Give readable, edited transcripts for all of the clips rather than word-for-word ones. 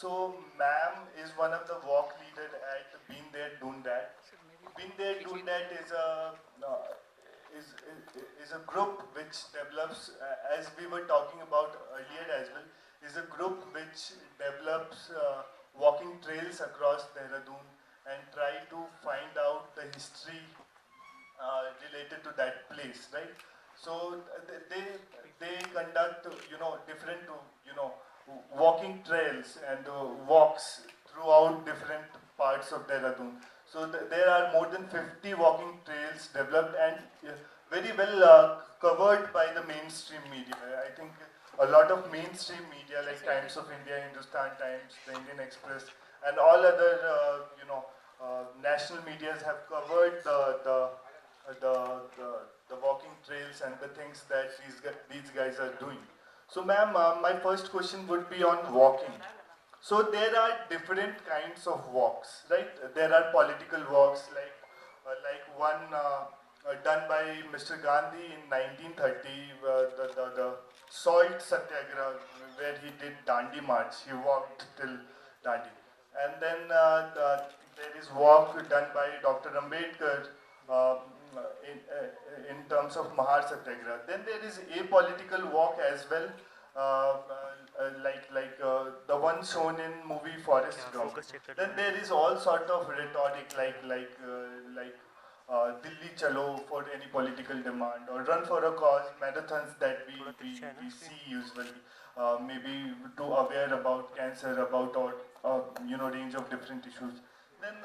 So, ma'am is one of the walk leader at Been There, Done That. Been There, Done That is a group which develops, as we were talking about earlier as well, is a group which develops walking trails across Dehradun and try to find out the history related to that place, right? So they conduct different walking trails and walks throughout different parts of Dehradun. So there are more than 50 walking trails developed and very well covered by the mainstream media. I think a lot of mainstream media like Times of India, Hindustan Times, the Indian Express, and all other national medias have covered the walking trails and the things that these guys are doing. So, ma'am, my first question would be on walking. So there are different kinds of walks, right? There are political walks, like one done by Mr. Gandhi in 1930, the Salt Satyagraha, where he did Dandi March. He walked till Dandi, and then there is walk done by Dr. Ambedkar uh, in terms of Mahar Satyagraha. Then there is a political walk as well, the one shown in movie Forrest Gump. Then there is all sort of rhetoric Delhi Chalo for any political demand or run for a cause marathons that we see usually. Maybe to aware about cancer, about or range of different issues. Then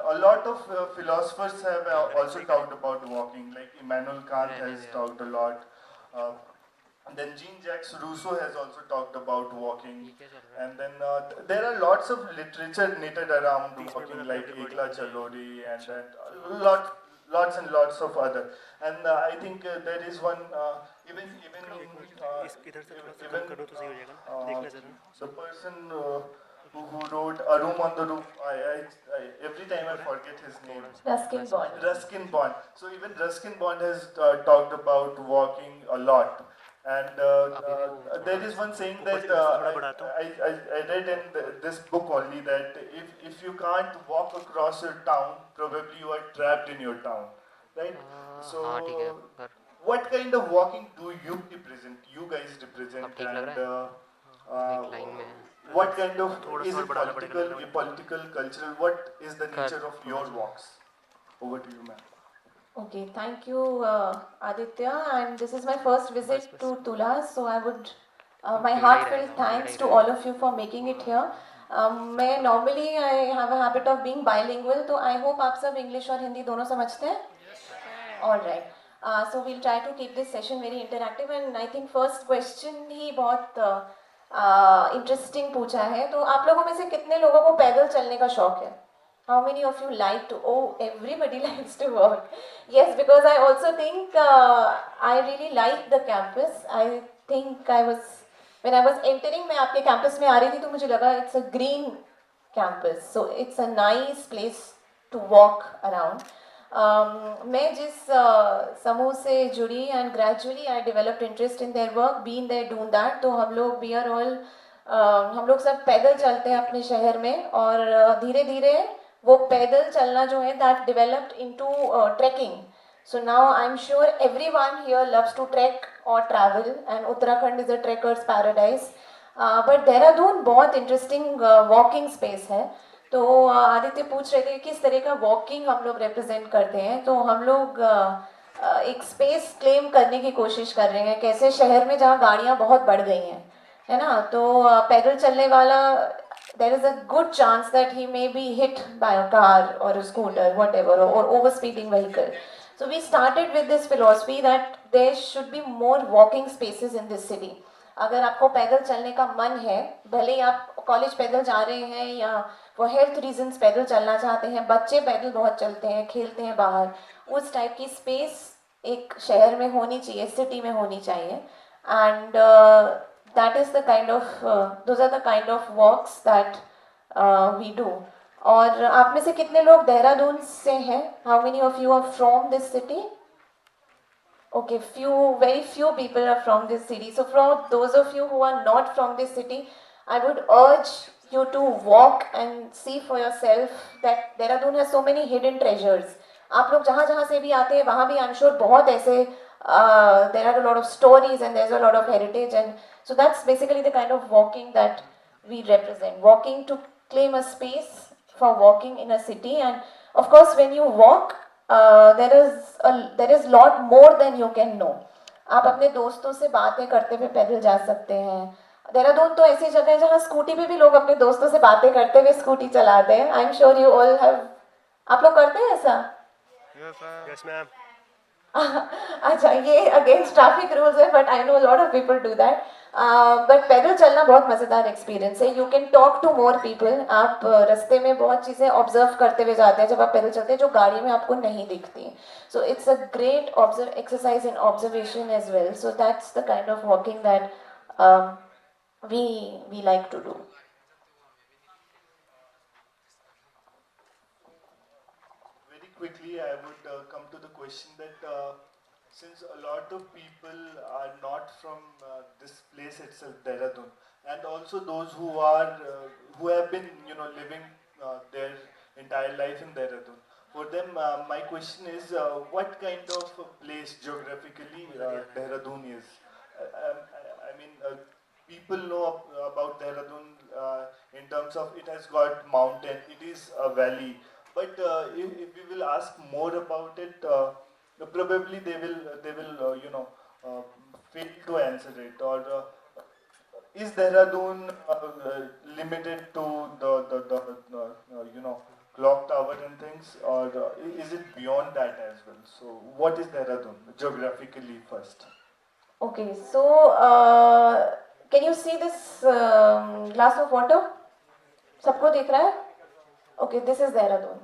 a lot of philosophers have also talked about walking, like Immanuel Kant has talked a lot. Uh, then Jean-Jacques Rousseau has also talked about walking, and then there are lots of literature knitted around walking, like Ekla Chalori, and then lots and lots of other. And I think there is one the person who wrote A Room on the Roof. Every time I forget his name. Ruskin Bond. Ruskin Bond. So even Ruskin Bond has talked about walking a lot. And there is one saying that I read in this book only that if you can't walk across your town, probably you are trapped in your town, right? So what kind of walking do you represent? You guys represent, and uh, what kind of is it political, apolitical, cultural? What is the nature of your walks? Over to you, ma'am. Okay, thank you, Aditya. And this is my first visit to Tula, so I would my heartfelt thanks to all of you for making it here. मैं normally I have a habit of being bilingual, तो I hope आप सब English और हिंदी दोनों समझते हैं? All right. So we'll try to keep this session very interactive, and I think first question ही बहुत interesting पूछा है. तो आप लोगों में से कितने लोगों को पैदल चलने का शौक है? How many of you like to? Oh, everybody likes to walk. Yes, because I also think I really like the campus. I think when I was entering, मैं आपके campus में आ रही थी तो मुझे लगा it's a green campus, so it's a nice place to walk around. मैं जिस समूह से जुड़ी and gradually I developed interest in their work, being there, doing that. तो हम लोग सब पैदल चलते हैं अपने शहर में और धीरे धीरे वो पैदल चलना जो है that developed into trekking. So now I'm sure everyone here loves to trek or travel, and Uttarakhand is a trekker's paradise. But Dehradun बहुत interesting walking space है. तो आदित्य पूछ रहे थे किस तरह का वॉकिंग हम लोग रिप्रेजेंट करते हैं. तो हम लोग एक स्पेस क्लेम करने की कोशिश कर रहे हैं, कैसे शहर में जहाँ गाड़ियाँ बहुत बढ़ गई हैं, है ना, तो पैदल चलने वाला there is a good chance that he may be hit by a car or a scooter, whatever, or overspeeding vehicle. So we started with this philosophy that there should be more walking spaces in this city. अगर आपको पैदल चलने का मन है, भले ही आप college पैदल जा रहे हैं या वो हेल्थ रीजंस पैदल चलना चाहते हैं, बच्चे पैदल बहुत चलते हैं, खेलते हैं बाहर, उस टाइप की स्पेस एक शहर में होनी चाहिए, सिटी में होनी चाहिए. And that is the kind of those are the kind of walks that we do. और आप में से कितने लोग देहरादून से हैं? How many of you are from this city? Okay, very few people are from this city. So for those of you who are not from this city, I would urge you to walk and see for yourself that Dehradun has so many hidden treasures. आप लोग जहाँ जहाँ से भी आते हैं वहाँ भी I'm sure बहुत ऐसे there are a lot of stories and there's a lot of heritage, and so that's basically the kind of walking that we represent. Walking to claim a space for walking in a city, and of course when you walk there is lot more than you can know. आप अपने दोस्तों से बातें करते हुए पैदल जा सकते हैं. देहरादून तो ऐसी जगह है जहाँ स्कूटी पे भी लोग अपने दोस्तों से बातें करते हुए स्कूटी चलाते हैं. I am sure you all have. आप लोग करते हैं ऐसा? Yes, ma'am. अच्छा, ये अगेंस्ट ट्रैफिक रूल्स है, but I know lot of people do that. But पैदल चलना बहुत मज़ेदार एक्सपीरियंस है. You can talk to more people. आप रास्ते में बहुत चीज़ें ऑब्जर्व करते हुए जाते हैं जब आप पैदल चलते हैं जो गाड़ी में आपको नहीं दिखती. So it's a great exercise in observation as well. So that's the kind of walking that we like to do. Very quickly, I would come to the question that since a lot of people are not from this place itself, Dehradun, and also those who have been living their entire life in Dehradun, for them, my question is, what kind of a place geographically Dehradun is? I mean, people know about Dehradun in terms of it has got mountain, it is a valley. But if we will ask more about it, probably they will uh, fail to answer it. Or is Dehradun limited to the clock tower and things, or is it beyond that as well? So what is Dehradun geographically first? Okay, so can you see this glass of water? सबको दिख रहा है? Okay, this is Dehradun.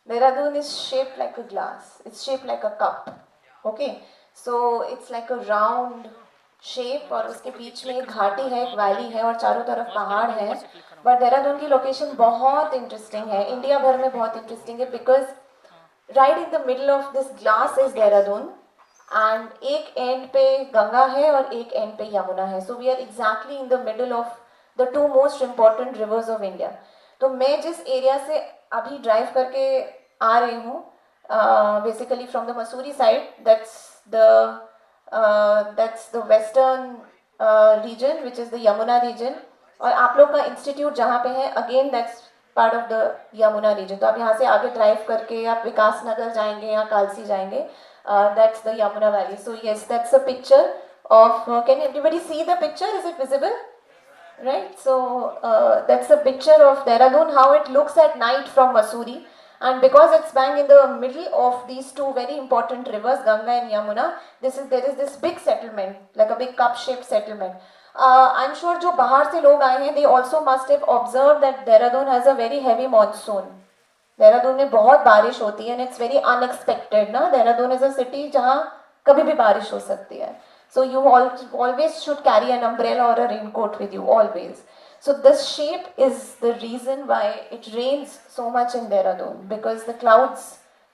Dehradun is shaped like a glass. It's shaped like a cup. Okay, so it's like a round shape और उसके बीच में एक घाटी है, एक वैली है और चारों तरफ पहाड़ है. बट देहरादून की लोकेशन बहुत इंटरेस्टिंग है, इंडिया भर में बहुत इंटरेस्टिंग है, because right in the middle of this glass is Dehradun and एक एंड पे गंगा है और एक एंड पे यमुना है. So we are exactly in the middle of the two most important rivers of India. तो मैं जिस एरिया से अभी ड्राइव करके आ रही हूँ, basically from the Mussoorie side, that's the western region which is the Yamuna region. और आप लोग का इंस्टीट्यूट जहाँ पे है, again that's part of the Yamuna region. तो आप यहाँ से आगे ड्राइव करके आप विकास नगर जाएंगे या कालसी जाएंगे. That's the Yamuna valley. So yes, that's a picture of. Can everybody see the picture? Is it visible? Right, so that's a picture of Dehradun, how it looks at night from Mussoorie. And because it's bang in the middle of these two very important rivers, Ganga and Yamuna, there is this big settlement, like a big cup-shaped settlement. I'm sure जो बाहर से लोग आए हैं, they also must have observed that Dehradun has a very heavy monsoon. Dehradun में बहुत बारिश होती है and it's very unexpected ना. देहरादून is a city जहाँ कभी भी बारिश हो सकती है. So you always should carry an umbrella or a raincoat with you, always. So this shape is the reason why it rains so much in Dehradun, because the clouds,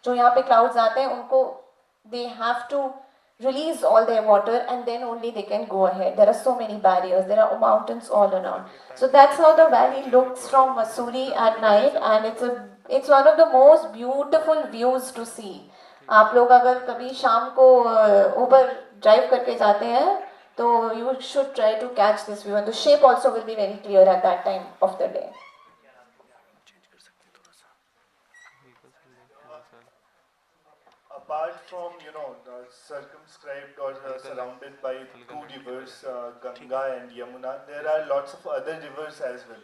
जो यहाँ पे clouds आते हैं, उनको they have to release all their water and then only they can go ahead. There are so many barriers. There are mountains all around. So that's how the valley looks from Mussoorie at night, and it's one of the most beautiful views to see. आप लोग अगर कभी शाम को ऊपर drive करके जाते हैं तो you should try to catch this view, and the shape also will be very clear at that time of the day. Apart from the circumscribed or surrounded by two rivers, Ganga and Yamuna, there are lots of other rivers as well.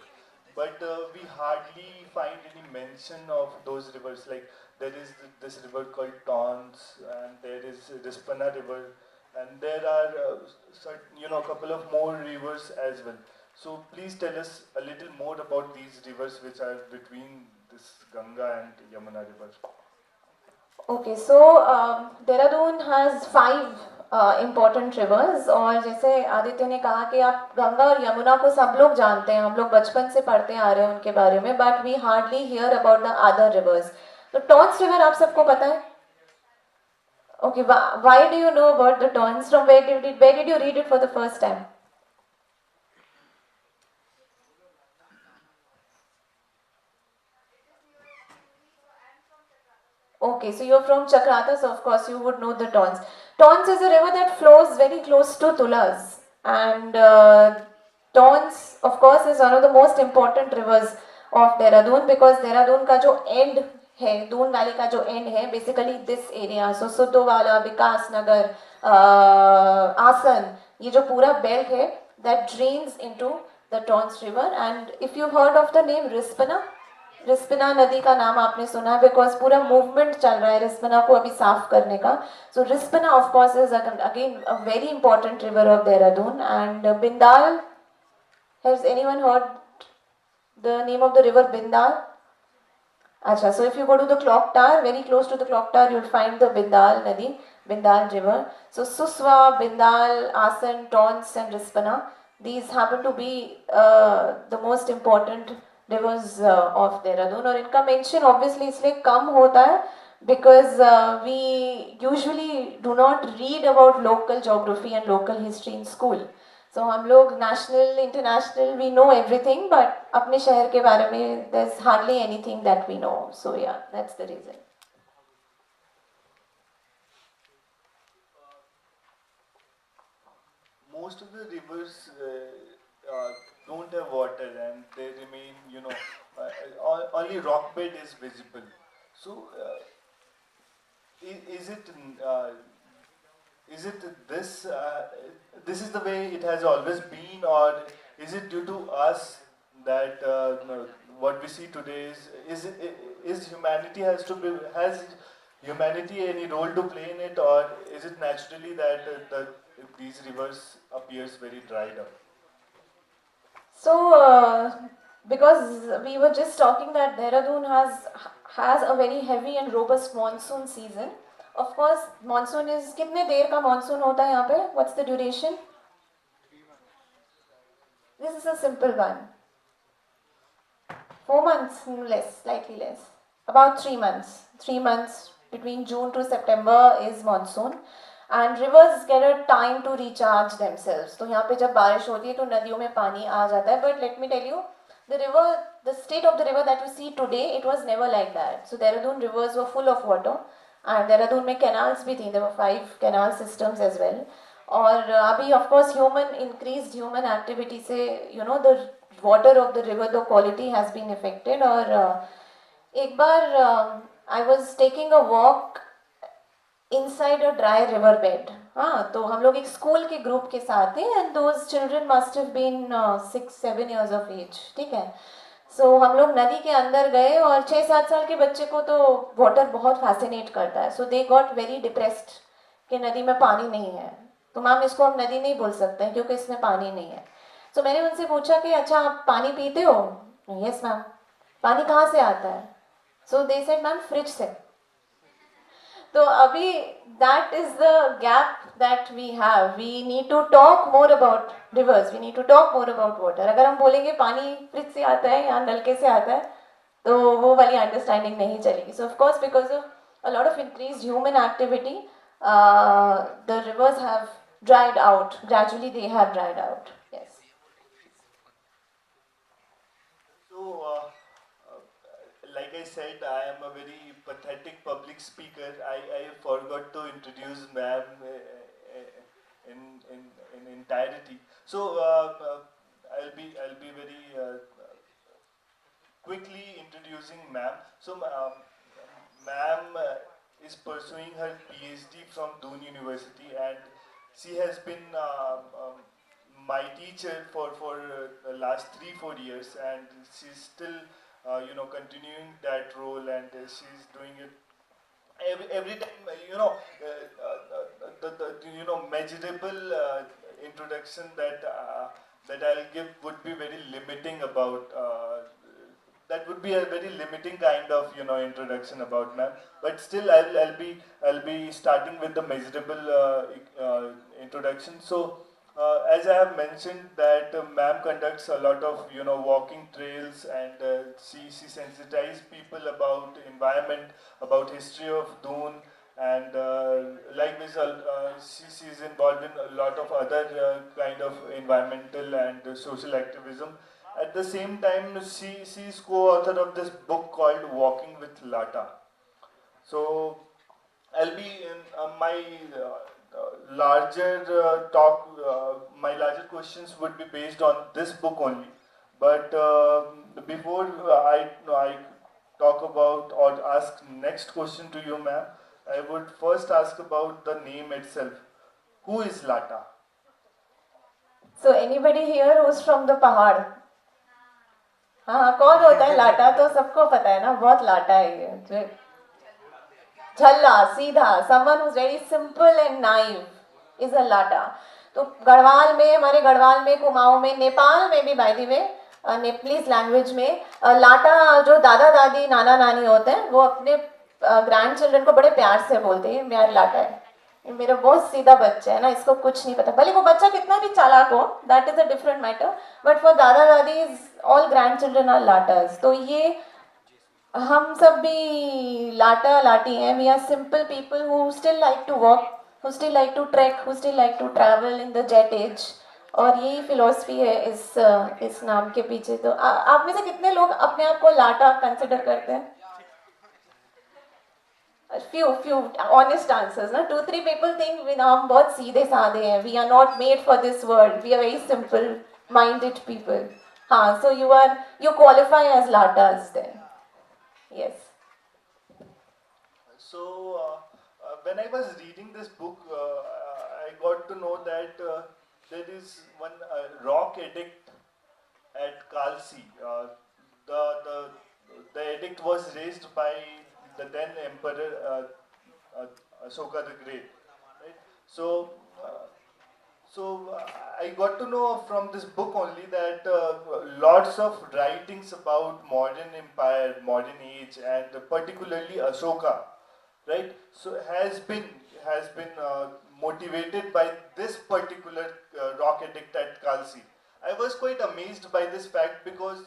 But we hardly find any mention of those rivers. Like there is this river called Tons, and there is Rispana River, and there are certain, couple of more rivers as well. So please tell us a little more about these rivers which are between this Ganga and Yamuna river. Okay, so Dehradun has 5 important rivers, और जैसे आदित्य ने कहा कि आप गंगा और यमुना को सब लोग जानते हैं, हम लोग बचपन से पढ़ते आ रहे हैं उनके बारे में, but we hardly hear about the other rivers. तो टॉन्स रिवर आप सबको पता है? Okay, why do you know about the Tons? From where did you read it for the first time? Okay, so you're from Chakrata, so of course you would know the Tons. Tons is a river that flows very close to Tulas, and Tons, of course, is one of the most important rivers of Dehradun because Dehradun का जो end है, Doon valley का जो end है, basically this area, so Sudhowala, Vikas Nagar, Asan, ये जो पूरा belt है, that drains into the Tons river. And if you've heard of the name Rispana, Rispana नदी का नाम आपने सुना है बिकॉज पूरा मूवमेंट चल रहा है रिस्पना को अभी साफ करने का. So Rispana of course is again a very important river of Dehradun. And Bindal, has anyone heard the name of the river Bindal? अच्छा, so if you go to the clock tower, very close to the clock tower, you'll find the Bindal Nadi, Bindal River. So Suswa, Bindal, Asan, Tons and Rispana, these happen to be the most important rivers of Dehradun. और इनका mention obviously इसलिए कम होता है because we usually do not read about local geography and local history in school. So हम लोग national, international, we know everything, but अपने शहर के बारे में there's hardly anything that we know. So yeah, that's the reason. Most of the rivers don't have water and they remain, only rock bed is visible. So is it this this is the way it has always been, or is it due to us that what we see today is humanity has humanity any role to play in it, or is it naturally that these rivers appears very dried up? So because we were just talking that Dehradun has a very heavy and robust monsoon season. Of course, monsoon is कितने देर का monsoon होता है यहाँ पे? What's the duration? This is a simple one. 4 months, less, slightly less. About 3 months. 3 months between June to September is monsoon. And rivers get a time to recharge themselves. तो यहाँ पे जब बारिश होती है तो नदियों में पानी आ जाता है. But let me tell you, the state of the river that you see today, it was never like that. So Dehradun rivers were full of water. And Dehradun में canals भी थी. There were 5 canal systems as well. और अभी of course increased human activity से the water of the river, the quality has been affected. और एक बार I was taking a walk inside a dry river bed. हाँ, तो हम लोग एक स्कूल के ग्रुप के साथ थे and those children must have been 6-7 years of age. ठीक है. So हम लोग नदी के अंदर गए और 6-7 साल के बच्चे को तो वाटर बहुत फैसिनेट करता है. So they got very depressed कि नदी में पानी नहीं है. तो मैम इसको हम नदी नहीं बोल सकते हैं क्योंकि इसमें पानी नहीं है. So मैंने उनसे पूछा कि अच्छा आप पानी पीते हो? Yes ma'am. पानी कहाँ से आता है? So they said ma'am fridge से. तो अभी that is the gap that we have. We need to talk more about rivers. We need to talk more about water. अगर हम बोलेंगे पानी फ्रिज से आता है या नलके से आता है तो वो वाली अंडरस्टैंडिंग नहीं चलेगी. So of course because of a lot of increased human activity, the rivers have dried out. Gradually they have dried out. Yes. So like I said, I am a very pathetic public speaker. I forgot to introduce ma'am in entirety. So I'll be very quickly introducing ma'am. So ma'am is pursuing her PhD from Doon University, and she has been my teacher for the last 3-4 years, and she's still continuing that role, and she's doing it every time. The measurable introduction that I'll give would be very limiting about. That would be a very limiting kind of introduction about ma'am. But still, I'll be starting with the measurable introduction. So. As I have mentioned that ma'am conducts a lot of walking trails, and she sensitizes people about environment, about history of Doon, and likewise she is involved in a lot of other kind of environmental and social activism. At the same time, she is co-author of this book called Walking with Lata. So I'll be in my larger talk. My larger questions would be based on this book only. But before I talk about or ask next question to you, ma'am, I would first ask about the name itself. Who is Lata? So anybody here who's from the पहाड़? हाँ, कौन होता है लाटा? तो सबको पता है ना, बहुत लाटा है ये. झल्ला, सीधा, someone who's very simple and naive is a लाटा. तो गढ़वाल में, हमारे गढ़वाल में, कुमाऊं में, नेपाल में भी by the way, Nepalese language में लाटा जो दादा दादी नाना नानी होते हैं वो अपने ग्रैंड चिल्ड्रन को बड़े प्यार से बोलते हैं, मेरा लाटा है, मेरा बहुत सीधा बच्चा है ना, इसको कुछ नहीं पता, भले वो बच्चा कितना भी चालाक हो, that is a different matter, but for dada dadi all grandchildren are लाटास. तो ये हम सब भी लाटा लाटी हैं. We are simple people who still like to walk, who still like to trek, who still like to travel in the jet age. और यही फिलॉसफी है इस नाम के पीछे. तो आप में से कितने लोग अपने आप को लाटा कंसिडर करते हैं? few honest answers ना. 2-3 people think we हम बहुत सीधे साधे हैं, we are not made for this world, we are very simple minded people. हाँ, so you qualify as latas then. Yes. So when I was reading this book, I got to know that there is one rock edict at Kalsi. The edict was raised by the then emperor Ashoka the Great. Right? So I got to know from this book only that lots of writings about modern empire, modern age, and particularly Ashoka, right? So has been motivated by this particular rock edict at Kalsi. I was quite amazed by this fact because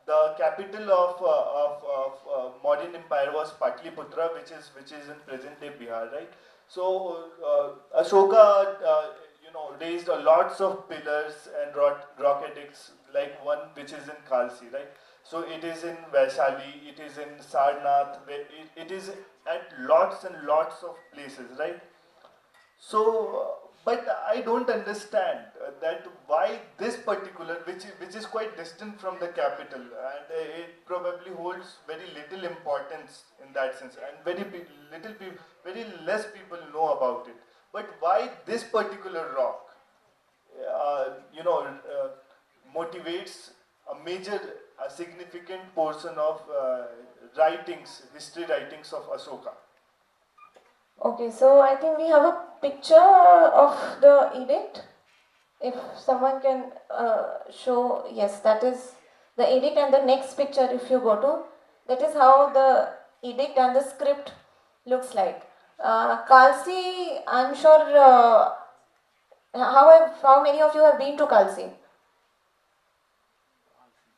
the capital of modern empire was Patliputra, which is in present day Bihar, right? So Ashoka, raised lots of pillars and rock edicts, like one which is in Kalsi, right? So it is in Vaishali, it is in Sarnath, it is at lots and lots of places, right? So, but I don't understand that why this particular, which is quite distant from the capital, and it probably holds very little importance in that sense, and very less people know about it. But why this particular rock, motivates a significant portion of history writings of Ashoka? Okay, so I think we have a picture of the edict. If someone can show, yes, that is the edict, and the next picture if you go to, that is how the edict and the script looks like. Kalsi, I'm sure, how many of you have been to Kalsi?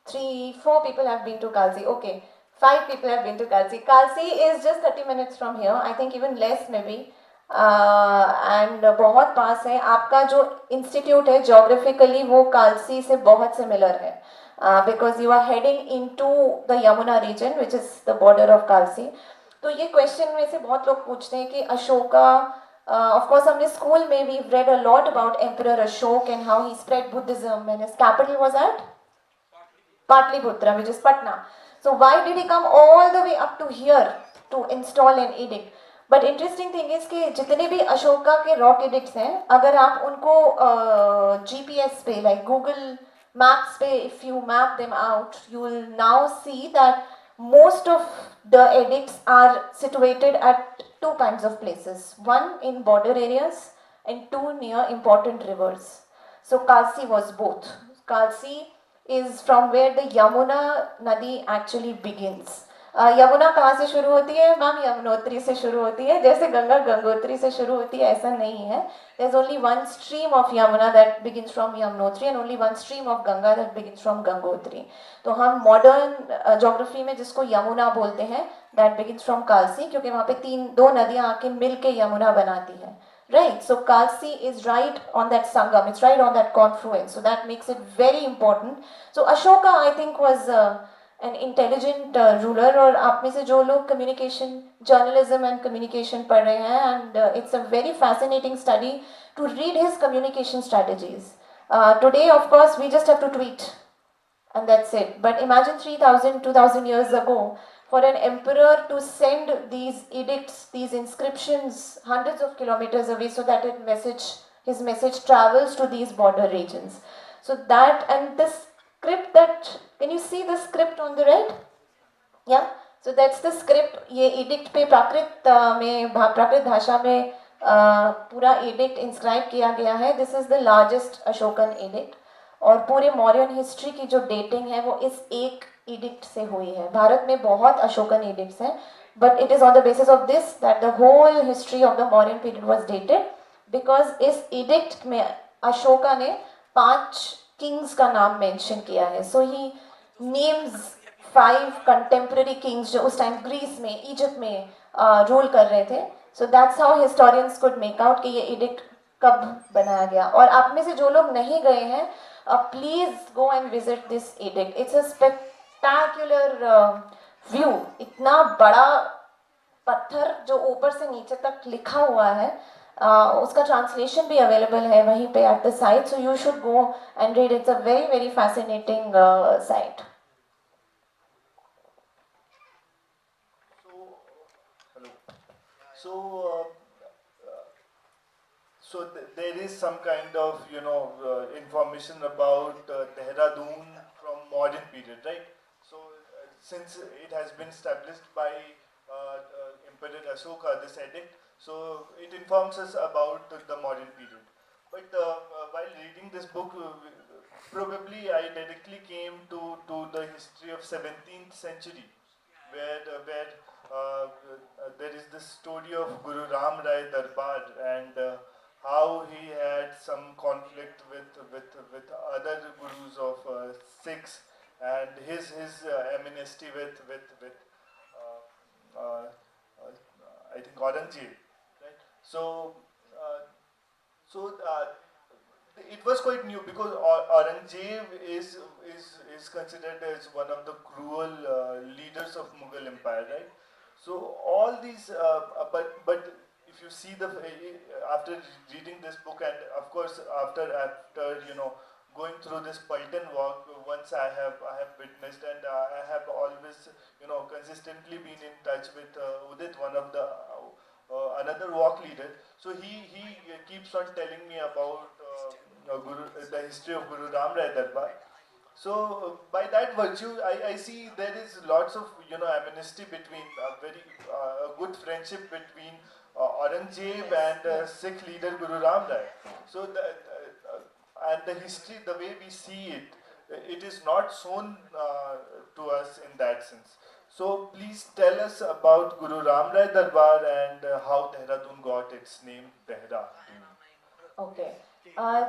3-4 people have been to Kalsi, okay. 5 people have been to Kalsi. Kalsi is just 30 minutes from here, I think even less maybe. And बहुत पास है. आपका जो institute है geographically वो कालसी से बहुत similar है, because you are heading into the Yamuna region which is the border of Kalsi. तो ये क्वेश्चन में से बहुत लोग पूछते हैं कि अशोका, of course हमने स्कूल में we read a lot about Emperor Ashok and how he spread Buddhism and his capital was at Patliputra, which is Patna. So why did he come all the way up to here to install an edict? But interesting thing is कि जितने भी अशोका के rock addicts हैं, अगर आप उनको GPS पे, like Google Maps पे, if you map them out, you will now see that most of the edicts are situated at 2 kinds of places. One in border areas and 2 near important rivers. So Kalsi was both. Kalsi is from where the Yamuna Nadi actually begins. Yamuna कहाँ से शुरू होती है? Ma'am Yamunotri से शुरू होती है. जैसे गंगा गंगोत्री से शुरू होती है ऐसा नहीं है. There's only one stream of Yamuna that begins from Yamunotri and only one stream of Ganga that begins from Gangotri. तो हम मॉडर्न ज्योग्राफी में जिसको यमुना बोलते हैं, that begins from Kalsi, क्योंकि वहाँ पे 2 नदियाँ आके मिल के यमुना बनाती हैं. Right, so Kalsi is right on that Sangam, it's right on that confluence, so that makes it very important. So Ashoka, I think, was an intelligent ruler. और आप में से जो लोग communication, journalism and communication पढ़ रहे हैं, and it's a very fascinating study to read his communication strategies. Today, of course, we just have to tweet, and that's it. But imagine 3,000, 2,000 years ago, for an emperor to send these edicts, these inscriptions hundreds of kilometers away so that his message travels to these border regions. So that, and this script that, can you see the script on the right? Yeah, so that's the script. ये edict पे प्राकृत भाषा में पूरा edict inscribe किया गया है. This is the largest Ashokan edict. और पूरे मौर्यन हिस्ट्री की जो डेटिंग है वो इस एक edict से हुई है. भारत में बहुत अशोकन edicts हैं, but it is on the basis of this that the whole history of the Mauryan period was dated, because इस edict में अशोका ने 5 kings का नाम mention किया है. So he names 5 contemporary kings जो उस टाइम ग्रीस में, इजिप्ट में रूल कर रहे थे. So that's how historians could make out कि ये edict कब बनाया गया. और आप में से जो लोग नहीं गए हैं, please go and visit this edict. It's a spectacular view. इतना बड़ा पत्थर जो ऊपर से नीचे तक लिखा हुआ है, उसका ट्रांसलेशन भी अवेलेबल है वहीं पे at the site. So you should go and read. It's a very very fascinating site. So there is some kind of information about Dehradun from modern period, right? So since it has been established by Emperor Ashoka, this edict, so it informs us about the modern period. But while reading this book, probably I directly came to the history of 17th century, where there is this story of Guru Ram Rai Darbar, and how he had some conflict with other gurus of Sikhs, and his amnesty with I think Aurangzeb, right? So it was quite new, because Aurangzeb is considered as one of the cruel leaders of Mughal Empire, right? So all these, but if you see after reading this book, and of course after going through this Paltan walk, once I have witnessed, and I have always consistently been in touch with Udit, one of the another walk leader. So he keeps on telling me about the history of Guru Ram Rai Darbar. So by that virtue, I see there is lots of amnesty between very good friendship between Aurangzeb and Sikh leader Guru Ram Rai. So and the history, the way we see it, it is not shown to us in that sense. So please tell us about Guru Ram Rai Darbar and how Dehradun got its name Dehra. Okay.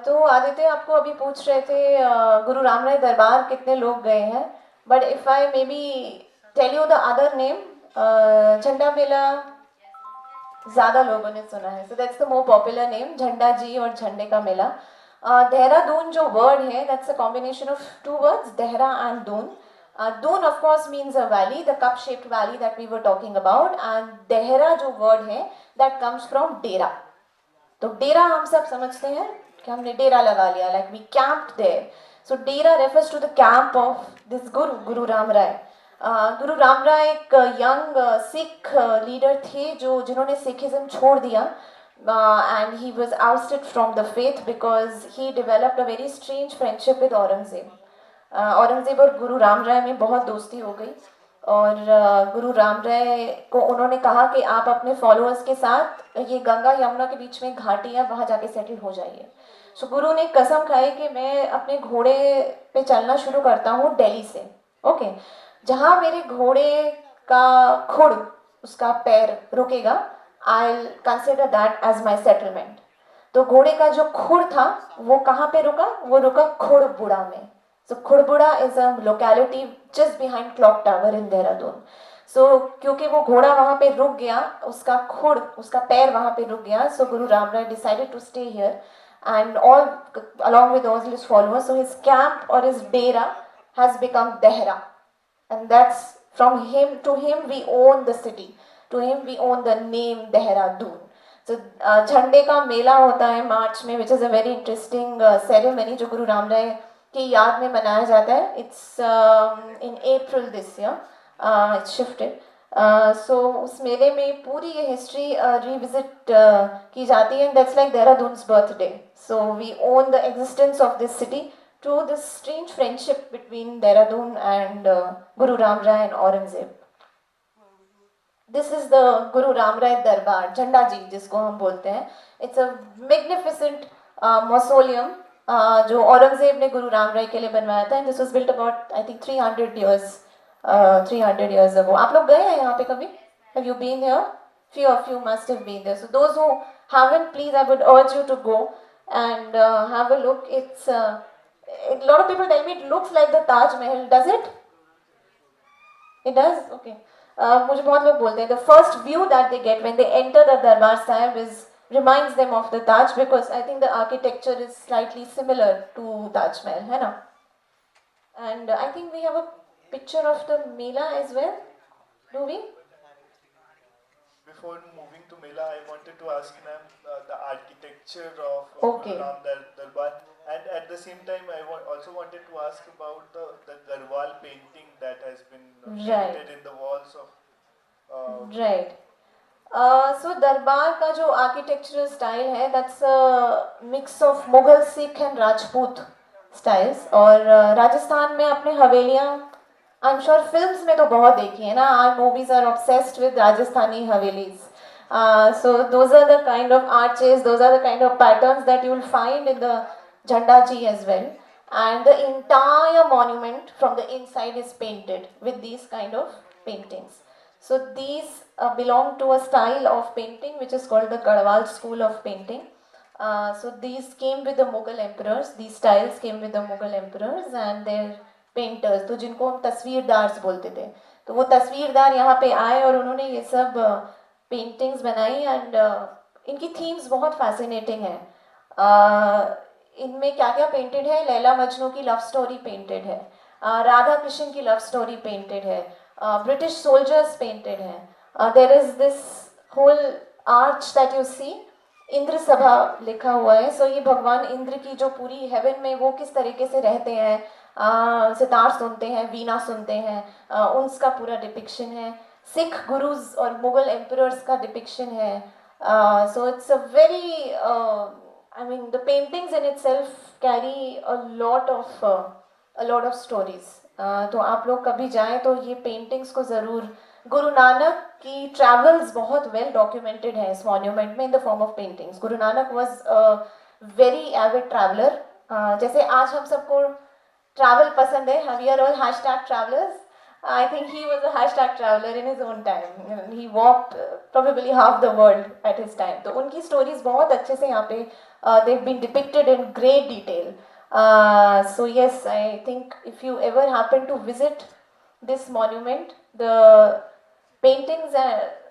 तो आदित्य आपको अभी पूछ रहे थे गुरु राम राय दरबार कितने लोग गए हैं, but if I may be tell you the other name, Jhanda Mela ज़्यादा लोगों ने सुना है. So that's the more popular name, Jhanda ji और झंडे का मेला. देहरादून जो वर्ड है, that's a combination of 2 words, Dehra and Doon. Doon of course means a valley, the cup-shaped valley that we were talking about, and Dehra जो word है that comes from डेरा. तो डेरा हम सब समझते हैं कि हमने डेरा लगा लिया, like we camped there. So Dera refers to the camp of this Guru Ram Rai. गुरु राम राय एक यंग सिख लीडर थे जिन्होंने सिखिज्म छोड़ दिया, and he was ousted from the faith because he developed a very strange friendship with Aurangzeb. Aurangzeb और गुरु राम राय में बहुत दोस्ती हो गई, और गुरु राम राय को उन्होंने कहा कि आप अपने फॉलोअर्स के साथ ये गंगा यमुना के बीच में घाटी है, वहाँ जाके सेटल हो जाइए. सो गुरु ने कसम खाई कि मैं अपने घोड़े पे चलना शुरू करता हूँ दिल्ली से. ओके, जहाँ मेरे घोड़े का खुर, उसका पैर रुकेगा, I will consider that as my settlement. तो घोड़े का जो खुर था वो कहाँ पे रुका? वो रुका खुड़बुड़ा में. So Khudbuda is a locality just behind Clock Tower in Dehradun. So क्योंकि वो घोड़ा वहाँ पे रुक गया, उसका पैर वहाँ पे रुक गया, so Guru Ram Rai decided to stay here, and along with all his followers, so his camp or his dera has become Dehra. and that's from him. To him we own the city, to him we own the name Dehradun. So झंडे का मेला होता है मार्च में, which is a very interesting ceremony जो गुरु राम राय की याद में मनाया जाता है. It's in April this year. It's shifted. So उस मेले में पूरी ये हिस्ट्री रिविजिट की जाती है, and that's like Dehradun's birthday. So we own the existence of this city to this strange friendship between Dehradun and Guru Ram Rai and Aurangzeb. This is the Guru Ram Rai Darbar, झंडा जी जिसको हम बोलते हैं. It's a magnificent mausoleum जो औरंगजेब ने गुरु राम राय के लिए बनवाया था, and this was built about I think 300 years ago. आप लोग गए हैं यहाँ पे कभी? Have you been here? Few of you must have been there. So those who haven't, please, I would urge you to go and have a look. It's a lot of people tell me it looks like the Taj Mahal. Does it? It does? Okay. मुझे बहुत लोग बोलते हैं the first view that they get when they enter the Darbar Sahib is reminds them of the Taj, because I think the architecture is slightly similar to Taj Mahal, है ना? And I think we have a picture of the Mela as well. Do we? Before moving to Mela, I wanted to ask ma'am the architecture of Okay. Guru Ram Darbar, and at the same time I also wanted to ask about the Garhwal painting that has been Right. painted in the walls of. Right. So दरबार का जो architectural style है, that's a mix of Mughal, Sikh and Rajput styles. और राजस्थान में अपने हवेलियाँ I am sure films में तो बहुत देखी है ना. Our movies are obsessed with Rajasthani havelis. So those are the kind of arches, those are the kind of patterns that you will find in the Jhanda Ji as well. And the entire monument from the inside is painted with these kind of paintings. So these belong to a style of painting which is called the Garhwal school of painting. So these came with the Mughal emperors. These styles came with the Mughal emperors and their painters. तो जिनको हम तस्वीरदार बोलते थे, तो वो तस्वीरदार यहाँ पे आए और उन्होंने ये सब पेंटिंग्स बनाई. एंड इनकी थीम्स बहुत फैसिनेटिंग है. इनमें क्या क्या पेंटेड है? लैला मजनू की लव स्टोरी पेंटेड है, राधा कृष्ण की लव स्टोरी पेंटेड है, British soldiers painted हैं. There is this whole arch that you see, Indra सभा लिखा हुआ है. So ये भगवान इंद्र की जो पूरी हेवन में वो किस तरीके से रहते हैं, सितार सुनते हैं, वीणा सुनते हैं, उनका पूरा डिपिक्शन है. सिख गुरुज और मुगल एम्परर्स का डिपिक्शन है. So it's a very I mean the paintings in itself carry a lot of stories. तो आप लोग कभी जाएं तो ये पेंटिंग्स को ज़रूर. गुरु नानक की ट्रैवल्स बहुत वेल डॉक्यूमेंटेड है इस मॉन्यूमेंट में in the form of paintings. Guru Nanak was a very avid traveller. जैसे आज हम सबको ट्रैवल पसंद है, हम we are all hashtag travellers. I think he was a hashtag traveler in his own time. He walked probably half the world at his time. तो उनकी stories बहुत अच्छे से यहाँ पे they've been depicted in great detail. So yes, I think if you ever happen to visit this monument, the paintings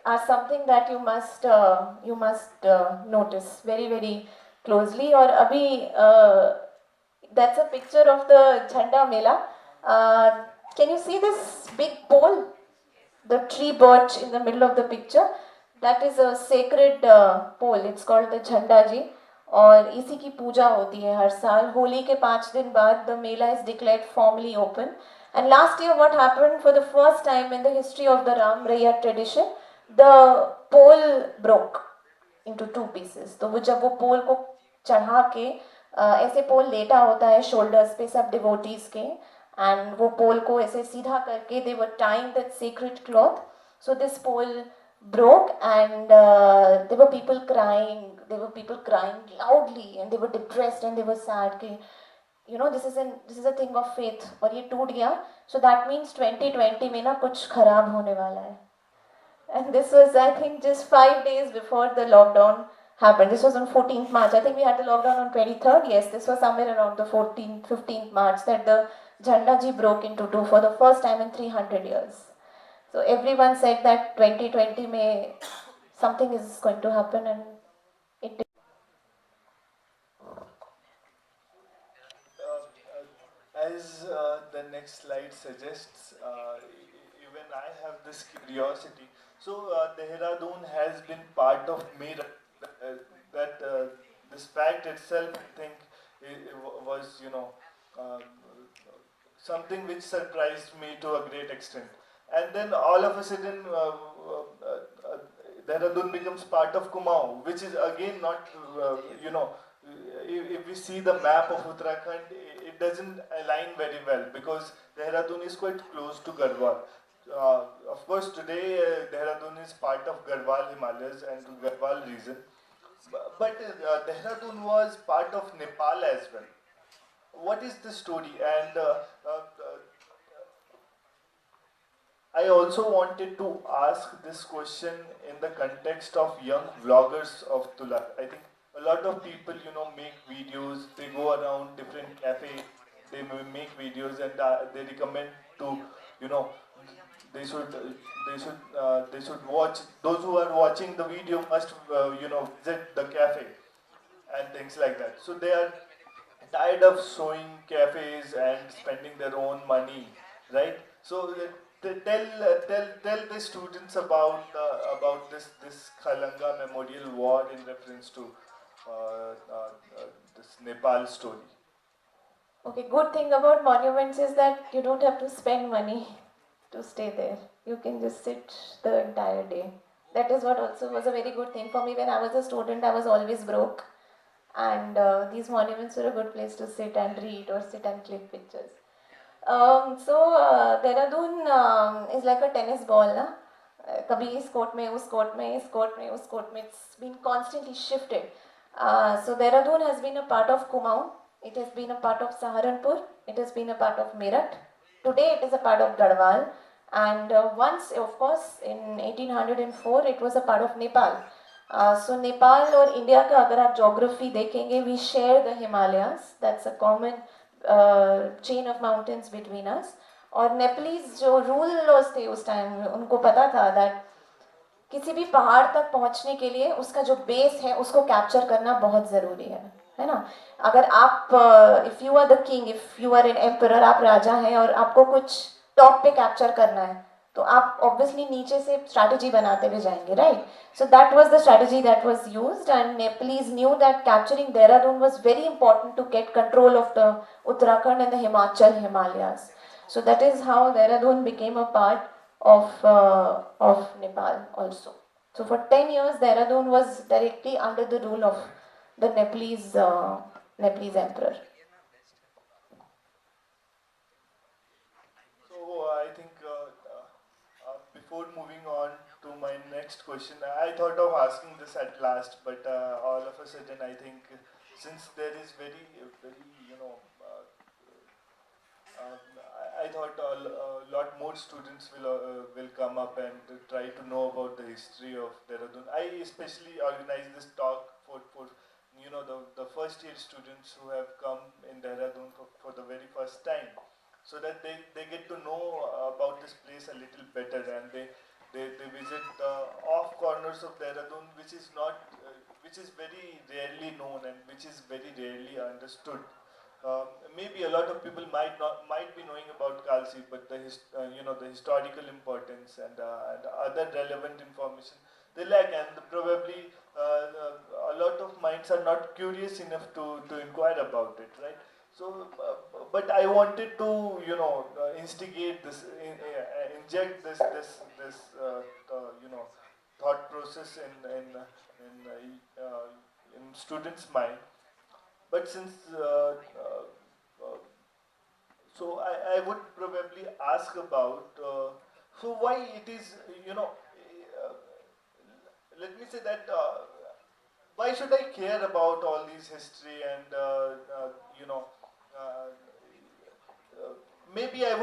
are something that you must notice very very closely. और अभी that's a picture of the Jhanda Mela. Can you see this big pole? The tree birch in the middle of the picture. That is a sacred pole. It's called the Jhanda Ji. और इसी की पूजा होती है हर साल. होली के 5 दिन बाद the Mela is declared formally open. And last year what happened, for the first time in the history of the Ram Raya tradition, the pole broke into 2 pieces. तो वो जब वो पोल को चढ़ा के ऐसे पोल लेटा होता है शोल्डर्स पे सब डिवोटीज के, एंड वो पोल को ऐसे सीधा करके they were tying that sacred cloth. So this pole broke and there were people crying. There were people crying loudly and they were depressed and they were sad कि you know this is a thing of faith. और ये टूट गया. So that means 2020 में ना कुछ खराब होने वाला है. And this was I think just 5 days before the lockdown happened. This was on 14th March. I think we had the lockdown on 23rd. Yes, this was somewhere around the 14th, 15th March that the Jhanda Ji broke into 2 for the first time in 300 years. So everyone said that 2020 may something is going to happen, and it did. as the next slide suggests, even I have this curiosity. So Dehradun has been part of Meerut. That this fact itself, I think, was uh, something which surprised me to a great extent. And then all of a sudden, Dehradun becomes part of Kumaon, which is again not, if we see the map of Uttarakhand, it doesn't align very well because Dehradun is quite close to Garhwal. Of course, today Dehradun is part of Garhwal Himalayas and Garhwal region, but Dehradun was part of Nepal as well. What is the story? And I also wanted to ask this question in the context of young vloggers of Tula. I think a lot of people, make videos. They go around different cafes. They make videos and they recommend to, you know, they should, they should watch. Those who are watching the video must, visit the cafe and things like that. So they are tired of showing cafes and spending their own money, right? So tell the students about this Khalanga Memorial War in reference to this Nepal story. Okay, good thing about monuments is that you don't have to spend money to stay there. You can just sit the entire day. That is what also was a very good thing for me. When I was a student, I was always broke, and these monuments were a good place to sit and read or sit and click pictures. Dehradun is like a tennis ball, na? कभी इस court में उस court में इस court में उस court में it's been constantly shifted. So Dehradun has been a part of Kumaon. It has been a part of Saharanpur. It has been a part of Meerut. Today it is a part of Garhwal. And once, of course, in 1804, it was a part of Nepal. So Nepal और India का अगर आप geography देखेंगे, we share the Himalayas. That's a common chain of mountains between us. और Nepalese जो rulers थे उस time, उनको पता था दैट किसी भी पहाड़ तक पहुंचने के लिए उसका जो बेस है उसको कैप्चर करना बहुत ज़रूरी है ना? अगर आप if you are the king, if you are an emperor, आप राजा हैं और आपको कुछ टॉप पे कैप्चर करना है, तो आप ऑब्वियसली नीचे से स्ट्रैटेजी बनाते हुए जाएंगे, right? So that was the strategy that was used and Nepalese knew that capturing Dehradun was very important to get control of the Uttarakhand and the Himachal Himalayas. So that is how Dehradun became a part of Nepal also. So for 10 years, Dehradun was directly under the rule of the Nepalese emperor. So I think before moving on to my next question, I thought of asking this at last, but all of a sudden I think since there is very, I thought a lot more students will come up and try to know about the history of Dehradun. I especially organized this talk for the first year students who have come in Dehradun for the very first time, so that they get to know about this place a little better, and they visit the off corners of Dehradun, which is not which is very rarely known and which is very rarely understood. Maybe a lot of people might be knowing about Kalsi, but the historical importance and other relevant information they lack, and probably a lot of minds are not curious enough to inquire about it, right? So, but I wanted to instigate this, inject this thought process in students' mind. But since so I would probably ask about so why it is let me say that why should I care about all these history and maybe I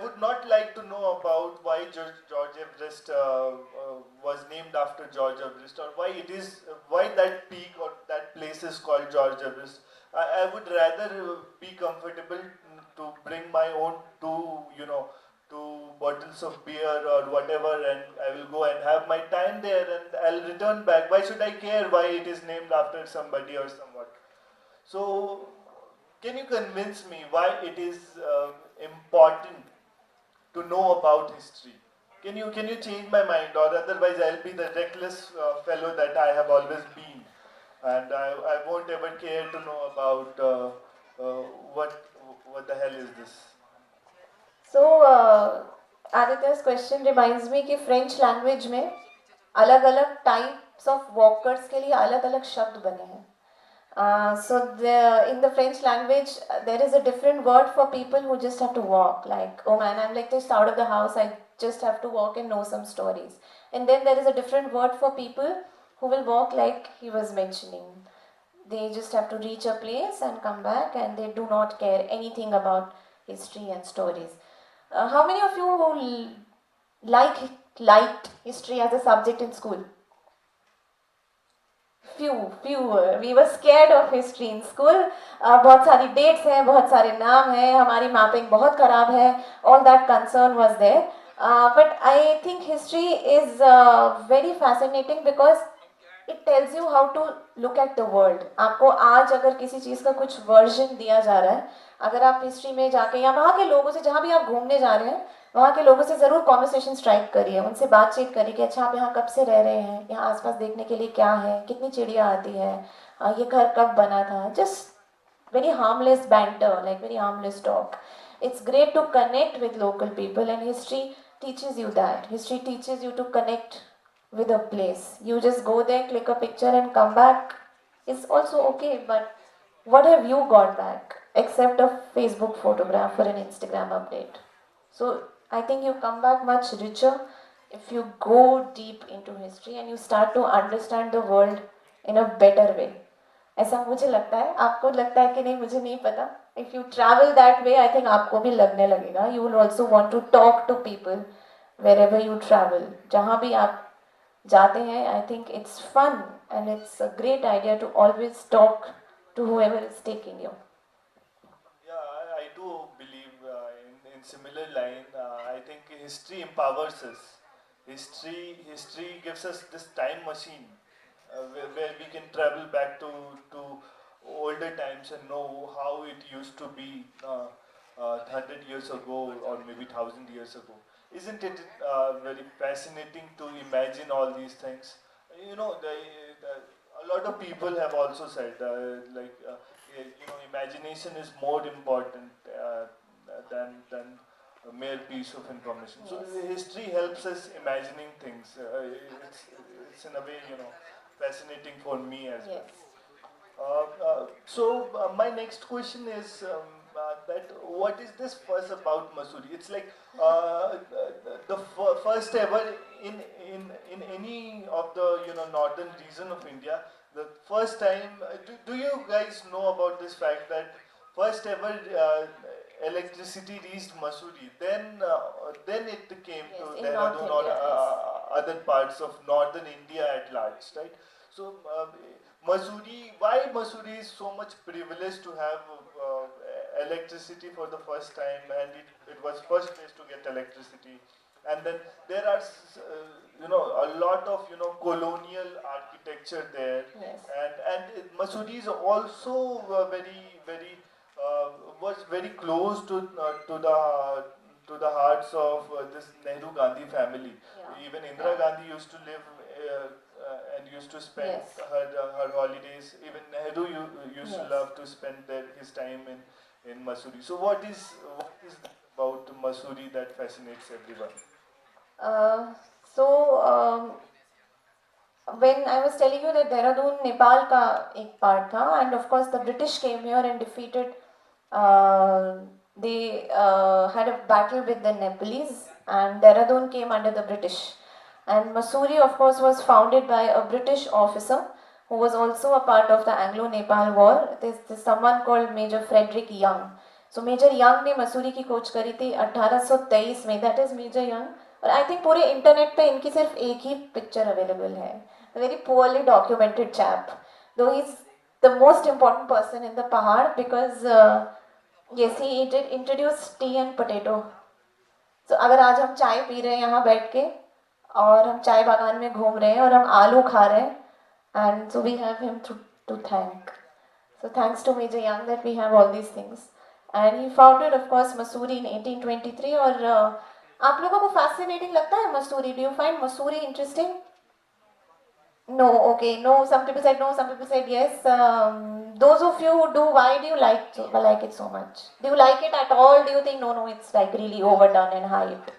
would not like to know about why George Everest was named after George Everest, or why that peak or that place is called George Everest. I would rather be comfortable to bring my own two bottles of beer or whatever, and I will go and have my time there and I'll return back. Why should I care why it is named after somebody or somewhat? So can you convince me why it is important to know about history? Can you change my mind, or otherwise I'll be the reckless fellow that I have always been, and I won't ever care to know about uh, what the hell is this? So Aditya's question reminds me कि French language में अलग अलग types of walkers के लिए अलग अलग शब्द बने हैं. So in the French language, there is a different word for people who just have to walk. Like, oh man, I'm like just out of the house. I just have to walk and know some stories. And then there is a different word for people who will walk like he was mentioning. They just have to reach a place and come back, and they do not care anything about history and stories. How many of you who liked history as a subject in school? few we were scared of history in school. बहुत सारी dates हैं, बहुत सारे नाम हैं, हमारी mapping बहुत खराब है. All that concern was there. But I think history is very fascinating because it tells you how to look at the world. आपको आज अगर किसी चीज़ का कुछ version दिया जा रहा है, अगर आप हिस्ट्री में जाके या वहाँ के लोगों से, जहाँ भी आप घूमने जा रहे हैं, वहाँ के लोगों से ज़रूर कॉन्वर्सेशन स्ट्राइक करिए, उनसे बातचीत करिए कि अच्छा आप यहाँ कब से रह रहे हैं, यहाँ आसपास देखने के लिए क्या है, कितनी चिड़िया आती है, ये घर कब बना था. Just very harmless banter, like very harmless talk. It's great to connect with local people, and history teaches you that. History teaches you to connect with a place. You just go there, click a picture, and come back. It's also okay, but what have you got back except a Facebook photograph or an Instagram update? So I think you come back much richer if you go deep into history and you start to understand the world in a better way. ऐसा मुझे लगता है. आपको लगता है कि नहीं, मुझे नहीं पता. If you travel that way, I think आपको भी लगने लगेगा. You will also want to talk to people wherever you travel. जहाँ भी आप जाते हैं, I think it's fun and it's a great idea to always talk to whoever is taking you. Yeah, I do believe in similar line. I think history empowers us. History gives us this time machine where we can travel back to older times and know how it used to be 100 years ago or maybe 1,000 years ago. Isn't it very fascinating to imagine all these things? You know, a lot of people have also said imagination is more important than a mere piece of information. So history helps us imagining things. It's in a way, fascinating for me as well. So my next question is that what is this fuss about Mussoorie? It's like the first ever in any of the northern region of India. The first time, do you guys know about this fact that first ever electricity reached Mussoorie? Then it came to Dehradun or other parts of northern India at large, right? So Mussoorie, why Mussoorie is so much privileged to have electricity for the first time, and it was first place to get electricity. And then there are a lot of colonial architecture there. Yes. And Mussoorie is also was very close to the hearts of this Nehru Gandhi family. Yeah. Even Indira Gandhi used to live and used to spend her holidays. Even Nehru used to love to spend his time in Mussoorie. So what is about Mussoorie that fascinates everyone? When I was telling you that Dehradun Nepal का एक part था, and of course the British came here and defeated. They had a battle with the Nepalese, and Dehradun came under the British. And Mussoorie, of course, was founded by a British officer who was also a part of the Anglo-Nepal War. There's someone called Major Frederick Young. So Major Young ने मसूरी की खोज करी थी 1823 में. That is Major Young. और I think पूरे internet पे इनकी सिर्फ एक ही पिक्चर अवेलेबल है. A very poorly documented chap. Though he's the most important person in the Pahad because yes, he did introduce tea and potato. So अगर आज हम चाय पी रहे हैं यहाँ बैठ के और हम चाय बागान में घूम रहे हैं और हम आलू खा रहे हैं, and so we have him to thank So thanks to Major Young that we have all these things. And he founded, of course, Mussoorie in 1823. और आप लोगों को fascinating लगता है Mussoorie? Do you find Mussoorie interesting? No, okay, no. Some people said no, some people said yes. Those of you who do, why do you like it so much? Do you like it at all? Do you think no, it's like really overdone and hyped?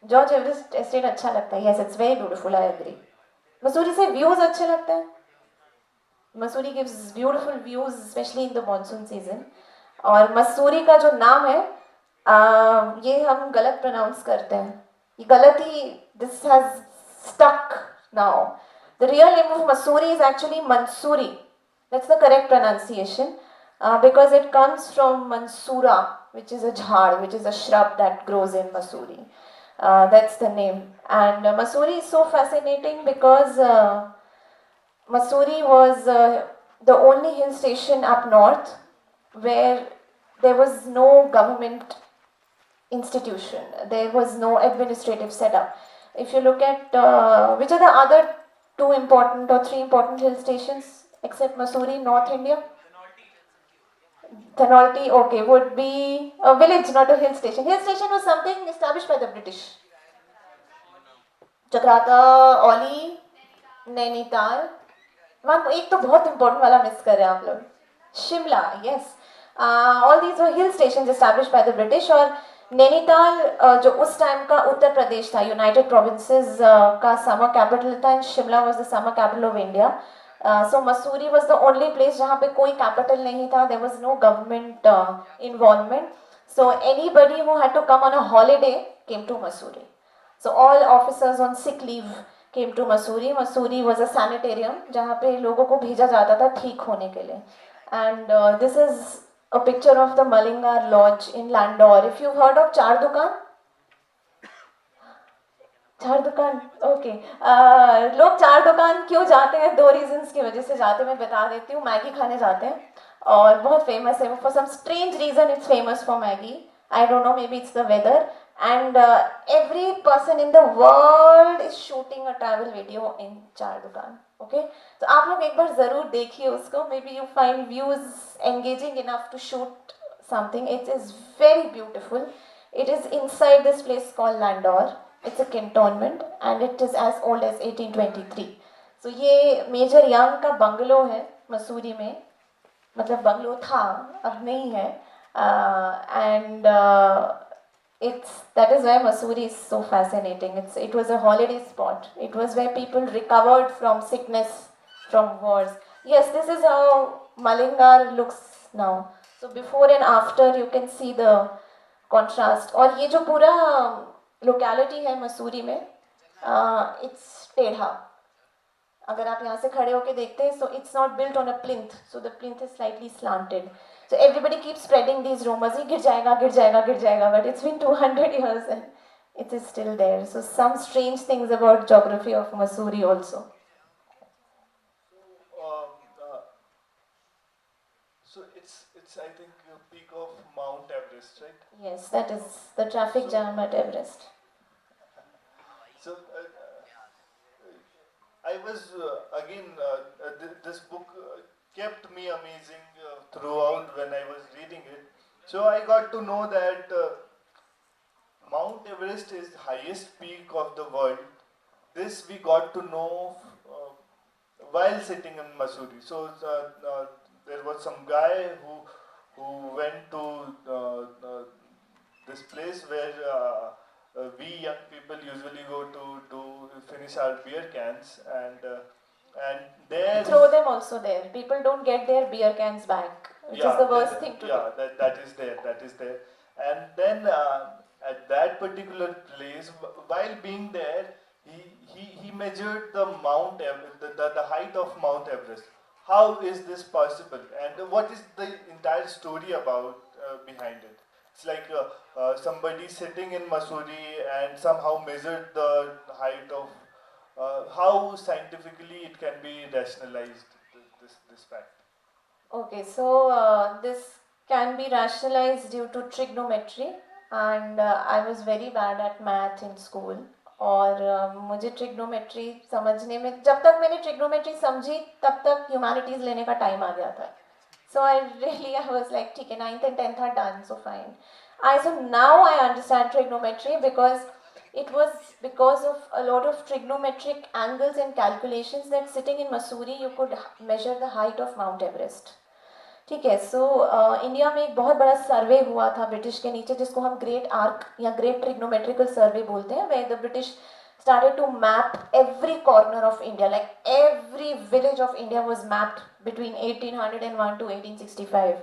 George Everest estate अच्छा लगता है. Yes, it's very beautiful, I agree. Mussoorie से views अच्छे लगते हैं. Mussoorie gives beautiful views specially in the monsoon season. और मसूरी का जो नाम है ये हम गलत प्रोनाउंस करते हैं. ये गलत ही, this has stuck now. The real name of Mussoorie is actually Mansuri. That's the correct pronunciation because it comes from Mansura, which is a jhad, which is a shrub that grows in Mussoorie. That's the name. And Mussoorie is so fascinating because Mussoorie was the only hill station up north where there was no government institution, there was no administrative setup. If you look at which are the other two important or three important hill stations except Mussoorie, North India? Thanolti, okay, would be a village, not a hill station. Hill station was something established by the British. Chakrata, Oli, Nainital. एक तो बहुत important वाला miss कर रहे हैं आप लोग. Shimla, yes. All these were hill stations established by the British. और नैनीताल जो उस टाइम का उत्तर प्रदेश था, यूनाइटेड प्रोविंसेस का समर कैपिटल था, and Shimla was the summer capital of India. So Mussoorie was the only place जहाँ पे कोई capital नहीं था. There was no government involvement. So anybody who had to come on a holiday came to Mussoorie. So all officers on sick leave came to Mussoorie. Mussoorie was a sanitarium जहाँ पे लोगों को भेजा जाता था ठीक होने के लिए. And this is a picture of the Malingar Lodge in Landor. If you've heard of चार दुकान, चार दुकान, ओके. लोग चार दुकान क्यों जाते हैं? दो रीजंस की वजह से जाते हैं, मैं बता देती हूँ. मैगी खाने जाते हैं और बहुत फेमस है. For some strange reason it's famous for Maggi. I don't know, maybe it's the weather. And every person in the world is shooting a travel video in Char Dukan. Okay, तो आप लोग एक बार जरूर देखिए उसको. Maybe you find views engaging enough to shoot something. It is very beautiful. It is inside this place called Landor. It's a cantonment and it is as old as 1823. So ये major young का bungalow है मसूरी में. मतलब bungalow था, अब नहीं है. And that is why Mussoorie is so fascinating. It was a holiday spot. It was where people recovered from sickness, from wars. Yes, this is how Malingar looks now. So before and after you can see the contrast. और ये जो पूरा locality है मसूरी में, it's टेढ़ा. अगर आप यहाँ से खड़े होके देखते हैं, so it's not built on a plinth, so the plinth is slightly slanted. So everybody keep spreading these rumours, गिर जाएगा गिर जाएगा गिर जाएगा, but it's been 200 years and it is still there. So some strange things about geography of Mussoorie also. So it's I think a peak of Mount Everest, right? Yes, that is the traffic jam at Everest. So I was this book kept me amazing throughout when I was reading it. So I got to know that Mount Everest is the highest peak of the world. This we got to know while sitting in Mussoorie. So there was some guy who went to this place where we young people usually go to finish our beer cans, and there throw them also there. People don't get their beer cans back, which is the worst thing to do. Yeah, that is there. And then at that particular place, while being there, he measured the Mount Everest, the height of Mount Everest. How is this possible, and what is the entire story about behind it? It's like somebody sitting in Mussoorie and somehow measured the height of how scientifically it can be rationalized, this fact. Okay, so this can be rationalized due to trigonometry, and I was very bad at math in school. और मुझे trigonometry समझने में, जब तक मैंने trigonometry समझी तब तक ह्यूमैनिटीज़ लेने का टाइम आ गया था. So I was like, ठीक है, 9th and 10th are done, so fine. So now I understand trigonometry because it was because of a lot of trigonometric angles and calculations that sitting in Mussoorie you could measure the height of Mount Everest. ठीक है. So India में एक बहुत बड़ा सर्वे हुआ था British के नीचे, जिसको हम ग्रेट आर्क या ग्रेट ट्रिग्नोमेट्रिकल सर्वे बोलते हैं, where the British started to map every corner of India, like every village of India was mapped between 1801 to 1865,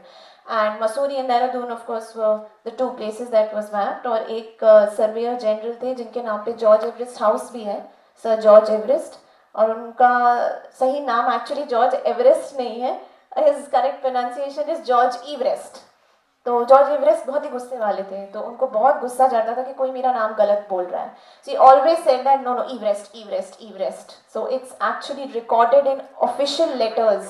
and Mussoorie and Dehradun of course were the two places that was mapped. और एक surveyor general थे जिनके नाम पे George Everest house भी है, sir George Everest, और उनका सही नाम एक्चुअली जॉर्ज एवरेस्ट नहीं है. His correct pronunciation is George Everest. तो जॉर्ज एवरेस्ट बहुत ही गुस्से वाले थे, तो उनको बहुत गुस्सा चढ़ता था कि कोई मेरा नाम गलत बोल रहा है. So he always said that no, Everest, Everest, Everest. So it's actually recorded in official letters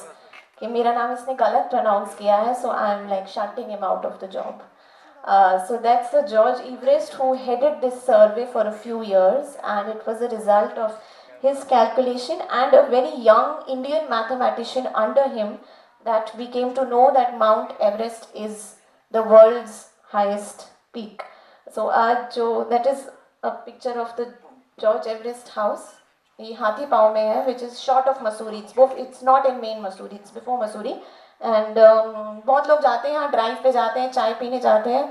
कि मेरा नाम इसने गलत pronounce किया है, so I'm like shutting him out of the job. So that's the George Everest who headed this survey for a few years, and it was a result of his calculation and a very young Indian mathematician under him that we came to know that Mount Everest is the world's highest peak. So that is a picture of the George Everest house. ये हाथी पाँव में है, which is short of Mussoorie. It's not in main Mussoorie, it's before Mussoorie. And बहुत लोग जाते हैं यहाँ, ड्राइव पे जाते हैं, चाय पीने जाते हैं.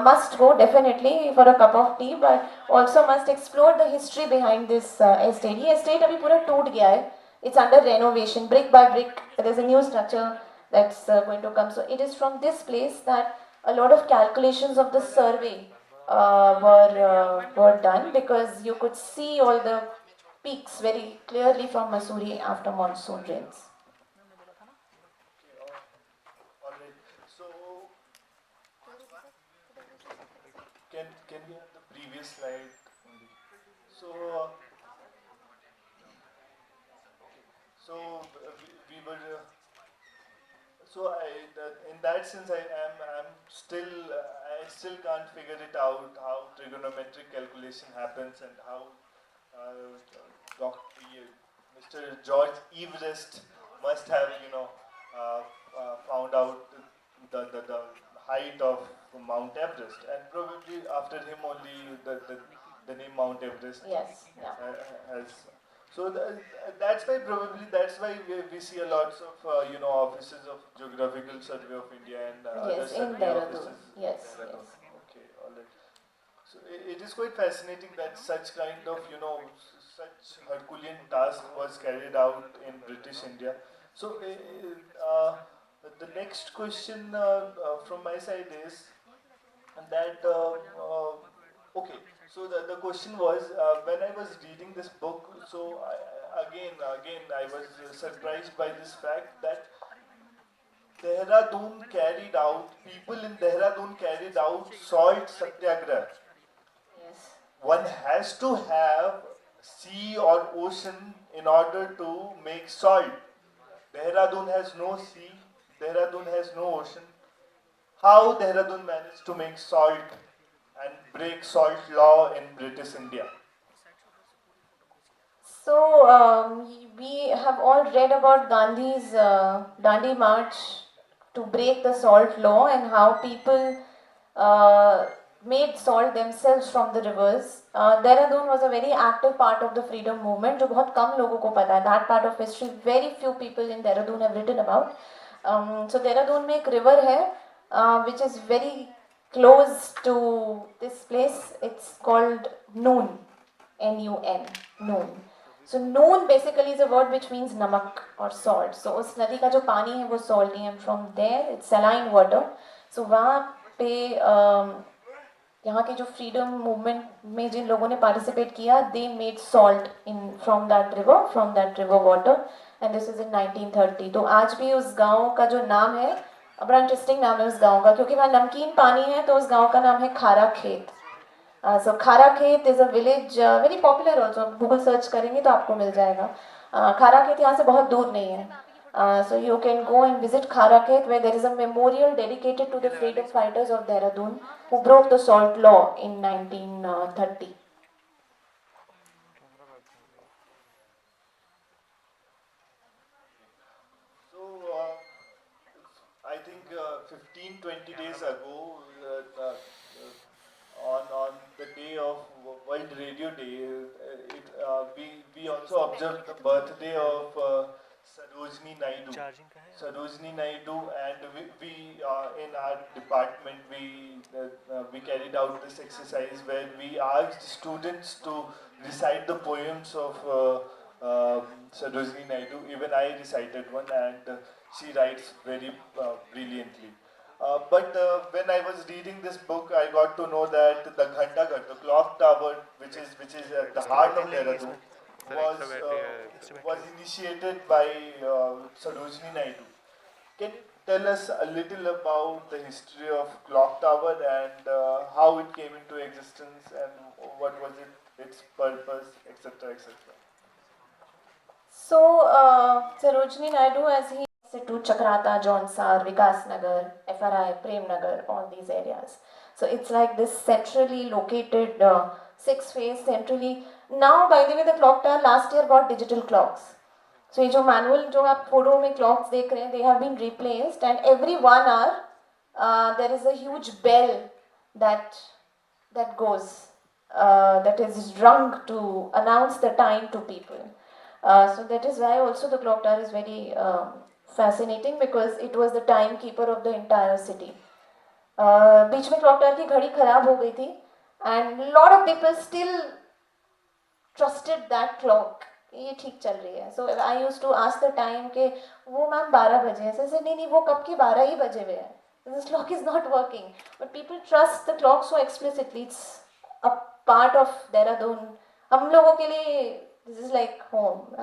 Must go definitely for a cup of tea, but also must explore the history behind this estate. ये estate अभी पूरा टूट गया है. It's under renovation, brick by brick. There's a new structure that's going to come. So it is from this place that a lot of calculations of the survey were done, because you could see all the peaks very clearly from Mussoorie after monsoon rains. Alright. So can we have the previous slide only? So we were. So in that sense, I'm still I still can't figure it out how trigonometric calculation happens and how Mr. George Everest must have found out the height of Mount Everest, and probably after him only the name Mount Everest Yes, yeah. has. So that's why we see a lots of offices of Geographical Survey of India and other Yes, in survey Dehradun. offices. Yes, Dehradun. yes. Okay, all right. So it is quite fascinating that such kind of such Herculean task was carried out in British India. So the next question from my side is that okay. So the question was when I was reading this book. So again I was surprised by this fact that people in Dehradun carried out salt satyagraha. Yes. One has to have sea or ocean in order to make salt. Dehradun has no sea, Dehradun has no ocean. How Dehradun managed to make salt and break salt law in British India? So we have all read about Gandhi's Dandi March to break the salt law, and how people made salt themselves from the rivers. Dehradun was a very active part of the freedom movement, जो बहुत कम लोगों को पता है. That part of history very few people in Dehradun have written about. So Dehradun में एक river है which is very close to this place. It's called Noon, N-U-N, Noon. So Noon basically is a word which means namak or salt. So उस नदी का जो पानी है वो salty, and from there it's saline water. So वहाँ पे यहाँ के जो freedom movement में जिन लोगों ने participate किया, they made salt from that river water, and this is in 1930. तो आज भी उस गांव का जो नाम है, बड़ा इंटरेस्टिंग नाम है उस गांव का, क्योंकि वहाँ नमकीन पानी है, तो उस गांव का नाम है खारा खेत. So खारा खेत is a village very popular also. Google search करेंगे तो आपको मिल जाएगा. खारा खेत यहाँ से बहुत दूर नहीं है. So you can go and visit Khara Khet, where there is a memorial dedicated to the freedom fighters of Dehradun who broke the salt law in 1930. I think 15-20 days ago, on the day of World Radio Day, we also observed the birthday of Sarojini Naidu. Charging का है? Sarojini Naidu, and we in our department we carried out this exercise where we asked students to recite the poems of Sarojini Naidu. Even I recited one, and she writes very brilliantly. But when I was reading this book, I got to know that the Ghantaghar, the clock tower, which is at the heart of Dehradun, was initiated by Sarojini Naidu. Can you tell us a little about the history of clock tower and how it came into existence and what was its purpose, etc., etc.? So, Sarojini Naidu, as he said, to Chakrata, Jaunsar, Vikas Nagar, FRI, Prem Nagar, all these areas. So it's like this centrally located, 6-phase centrally. Now, by the way, the clock tower last year got digital clocks. So ये जो manual जो आप photo में clocks देख रहे हैं, they have been replaced, and every 1 hour there is a huge bell that goes, that is rung to announce the time to people. So that is why also the clock tower is very fascinating, because it was the timekeeper of the entire city. बीच में clock tower की घड़ी खराब हो गई थी, and a lot of people still trusted that clock. ये ठीक चल रही है. So I used to ask the time कि वो मैम 12 बजे हैं. So नहीं वो कब के 12 ही बजे हुए हैं. This clock is not working. But people trust the clock so explicitly. It's a part of Dehradun. हम लोगों के लिए this is like home.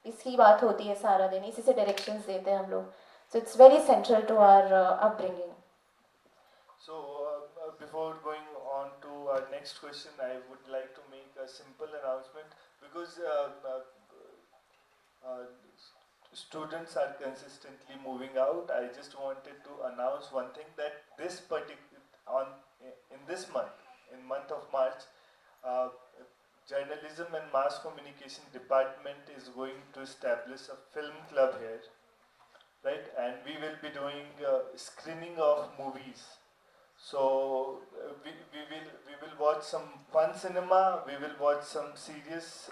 इसकी बात होती है सारा दिन. इसी से directions देते हैं हम लोग. So it's very central to our upbringing. So before going on to our next question, I would like to make a simple announcement, because students are consistently moving out. I just wanted to announce one thing, that this in this month, in month of March, Journalism and Mass Communication Department is going to establish a film club here, right? And we will be doing screening of movies. So we will watch some fun cinema. We will watch some serious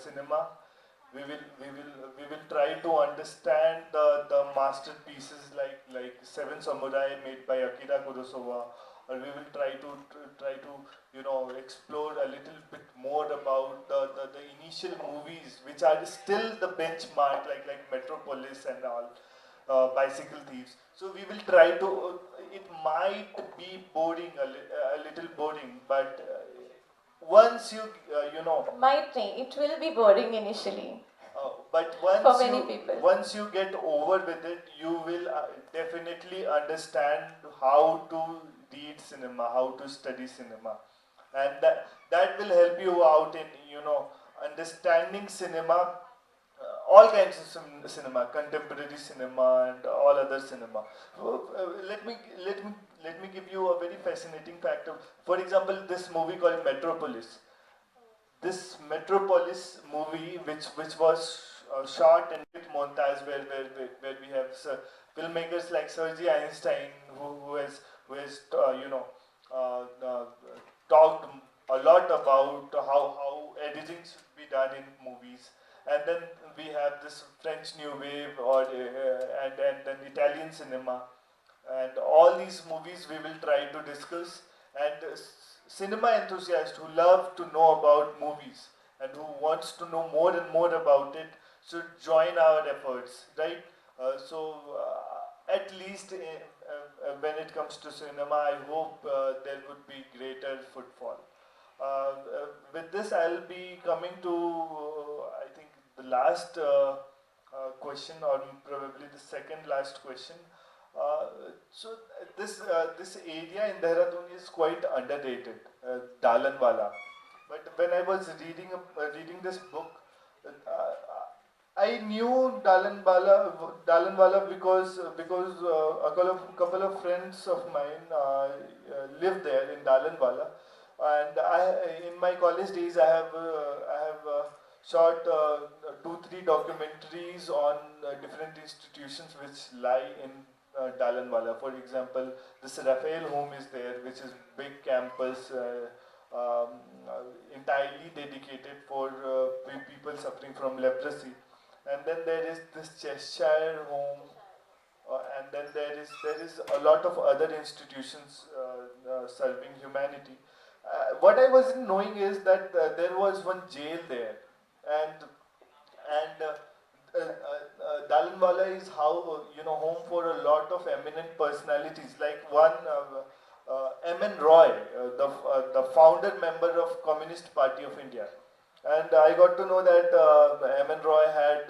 cinema. We will try to understand the masterpieces like Seven Samurai made by Akira Kurosawa, or we will try to explore a little bit more about the initial movies, which are still the benchmark, like Metropolis and all. Bicycle Thieves. So we will try to. It might be boring, a little boring, but once you Might नहीं. It will be boring initially. But For many people. once you get over with it, you will definitely understand how to read cinema, how to study cinema, and that will help you out in understanding cinema. All kinds of cinema, contemporary cinema, and all other cinema. Let me give you a very fascinating fact. For example, this movie called Metropolis. This Metropolis movie, which was shot in montage, where we have filmmakers like Sergei Einstein, who has talked a lot about how editing should be done in movies. And then we have this French New Wave, and then Italian cinema, and all these movies we will try to discuss. And cinema enthusiasts who love to know about movies and who wants to know more and more about it should join our efforts, right? At least when it comes to cinema, I hope there would be greater footfall. With this, I'll be coming to, I think, the last question, or probably the second last question. So this area in Dehradun is quite underrated, Dalanwala. But when I was reading this book, I knew Dalanwala because a couple of friends of mine live there in Dalanwala. And in my college days, I have shot 2-3 documentaries on different institutions which lie in Dalanwala. For example, this Raphael home is there, which is big campus, entirely dedicated for people suffering from leprosy. And then there is this Cheshire home, and then there is a lot of other institutions serving humanity. What I wasn't knowing is that there was one jail there, and Dalanwala is how home for a lot of eminent personalities. Like one, M.N. Roy, the founder member of Communist Party of India, and I got to know that M.N. Roy had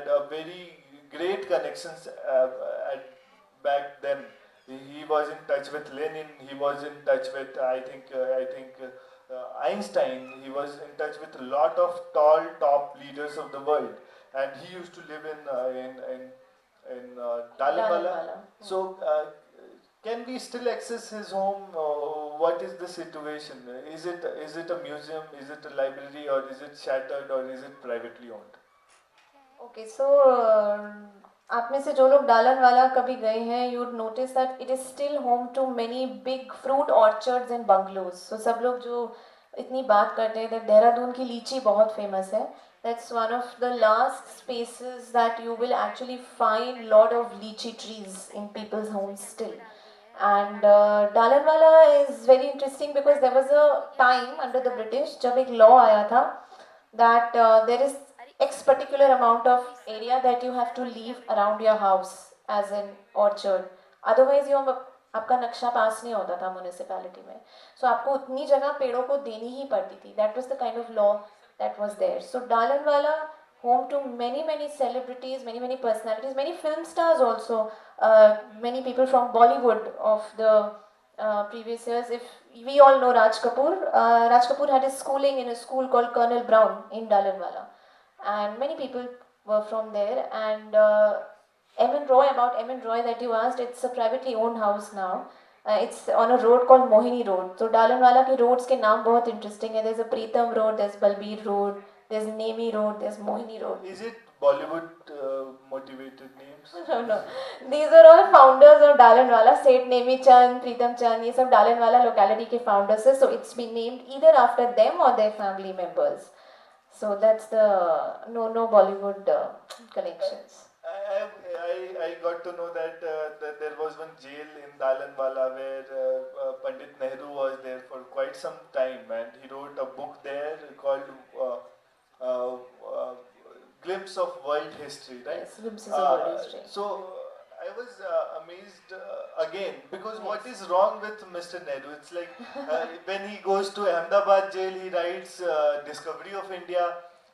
a very great connections back then. He was in touch with Lenin. He was in touch with Einstein. He was in touch with a lot of tall top leaders of the world, and he used to live in Dalanwala. So. Can we still access his home? What is the situation? Is it a museum? Is it a library? Or is it shattered? Or is it privately owned? Okay, so आप में से जो लोग डालनवाला कभी गए हैं, you would notice that it is still home to many big fruit orchards and bungalows. So सब लोग जो इतनी बात करते हैं that देहरादून की लीची बहुत famous है. That's one of the last spaces that you will actually find lot of lychee trees in people's homes still. And Dalanwala is very interesting because there was a time under the British जब एक law आया था that there is X particular amount of area that you have to leave around your house as an orchard. Otherwise you आपका नक्शा पास नहीं होता था municipality में. So आपको उतनी जगह पेड़ों को देनी ही पड़ती थी. That was the kind of law that was there. So Dalanwala, home to many celebrities, many personalities, many film stars also, many people from Bollywood of the previous years. If we all know Raj Kapoor had his schooling in a school called Colonel Brown in Dalanwala, and many people were from there. And M.N. Roy that you asked, it's a privately owned house now. It's on a road called Mohini Road. So Dalanwala के roads के नाम बहुत interesting है. There's a Pritam Road, there's Balbir Road, there's Nemi Road, there's Mohini Road. Is it Bollywood motivated names? No. These are all founders of Dalanwala. Seth Nemi Chand, Pritam Chand, ये सब Dalanwala locality के founders हैं. So it's been named either after them or their family members. So that's the no Bollywood connections. I got to know that there was one jail in Dalanwala where Pandit Nehru was there for quite some time, and he wrote a book there called Glimpse of World History, right? Yes, Glimpses of World History. So I was amazed again, because what is wrong with Mr. Nehru? It's like when he goes to Ahmedabad jail, he writes Discovery of India.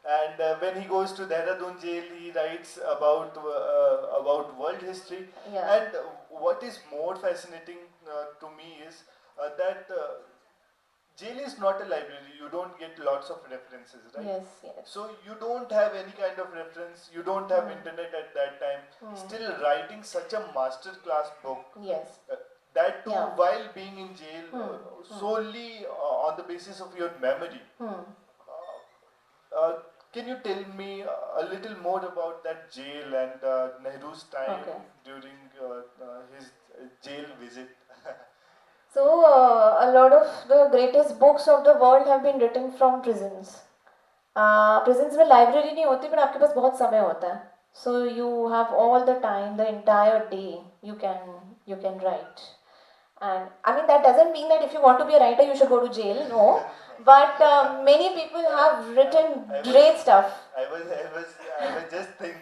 And when he goes to Dehradun jail, he writes about world history. Yeah. And what is more fascinating to me is that jail is not a library. You don't get lots of references, right? Yes. So you don't have any kind of reference. You don't have internet at that time. Still writing such a masterclass book. Yes. That too, while being in jail, solely on the basis of your memory. Can you tell me a little more about that jail and Nehru's time during his jail visit? So, a lot of the greatest books of the world have been written from prisons. Prisons में library नहीं होती, but आपके पास बहुत समय होता है. So you have all the time, the entire day, you can write. And I mean, that doesn't mean that if you want to be a writer, you should go to jail. No. But many people have written great stuff. I was just thinking.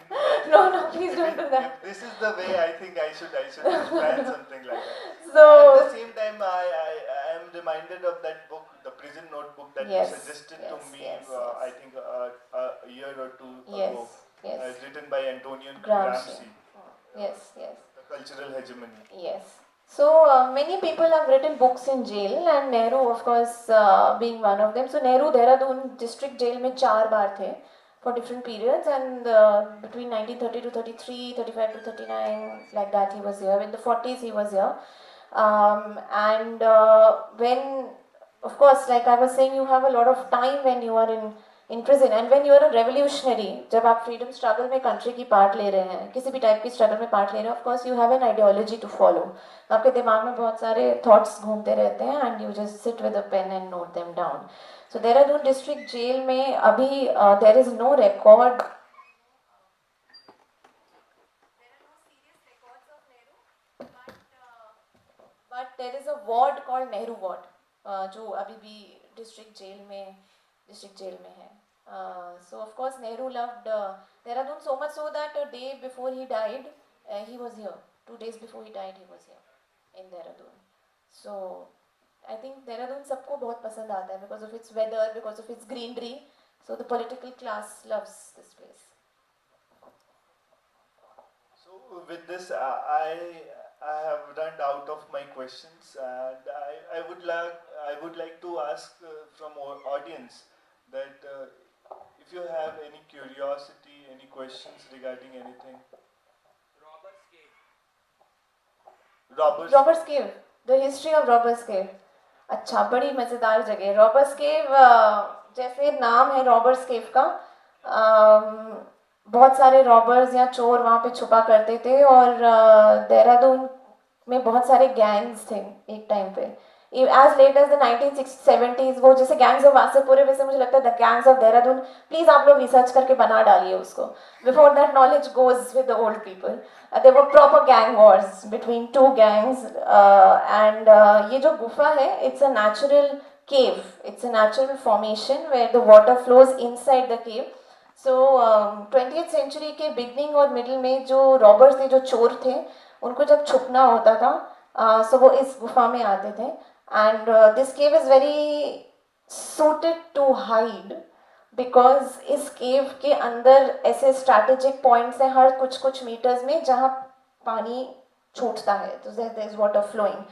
No, please don't do that. If this is the way, I think I should plan something like that. So at the same time, I am reminded of that book, the Prison Notebook, that you suggested to me. I think a year or two ago. Yes. Written by Antonin Gramsci. Yes. The Cultural Hegemony. Yes. So many people have written books in jail, and Nehru, of course, being one of them. So Nehru Dehradun district jail में 4 बार थे for different periods, and between 1930 to 33, 35 to 39, like that he was here. In the 40s he was here, and when, of course, like I was saying, you have a lot of time when you are in in prison. And when you are a revolutionary, जब आप freedom struggle में country की part ले रहे हैं, किसी भी type की struggle में part ले रहे हैं, of course you have an ideology to follow. आपके दिमाग में बहुत सारे thoughts घूमते रहते हैं and you just sit with a pen and note them down. So Dehradun district jail में अभी there is no record. But there is a ward called Nehru ward, जो अभी भी district jail में है. So of course Nehru loved Dehradun so much so that a day before he died, he was here. 2 days before he died, he was here in Dehradun. So I think Dehradun सबको बहुत पसंद आता है because of its weather, because of its greenery. So the political class loves this place. So with this, I have run out of my questions, and I would like to ask from our audience that if you have any curiosity, any questions regarding anything. Robbers Cave. The history of Robbers Cave. अच्छा, बड़ी मज़ेदार जगह. Robbers Cave, जैसे नाम है Robbers Cave का, बहुत सारे रॉबर्स या चोर वहाँ पे छुपा करते थे और देहरादून में बहुत सारे गैंग्स थे एक टाइम पे. As late as the 1970s वो जैसे गैंग्स ऑफ वासेपुरे, वैसे मुझे लगता है the gangs of Dehradun. Please आप लोग रिसर्च करके बना डालिए उसको. Before that knowledge goes with the old people. There were proper gang wars between two gangs, and ये जो गुफा है, it's a natural cave. It's a natural formation where the water flows inside the cave. So 20th century के beginning और middle में जो robbers थे, जो चोर थे, उनको जब छुपना होता था, so वो इस गुफा में आते थे. And this cave is very suited to hide. Because इस केव के अंदर ऐसे स्ट्रैटेजिक पॉइंट्स हैं हर कुछ मीटर्स में जहाँ पानी छूटता है, तो there is water flowing.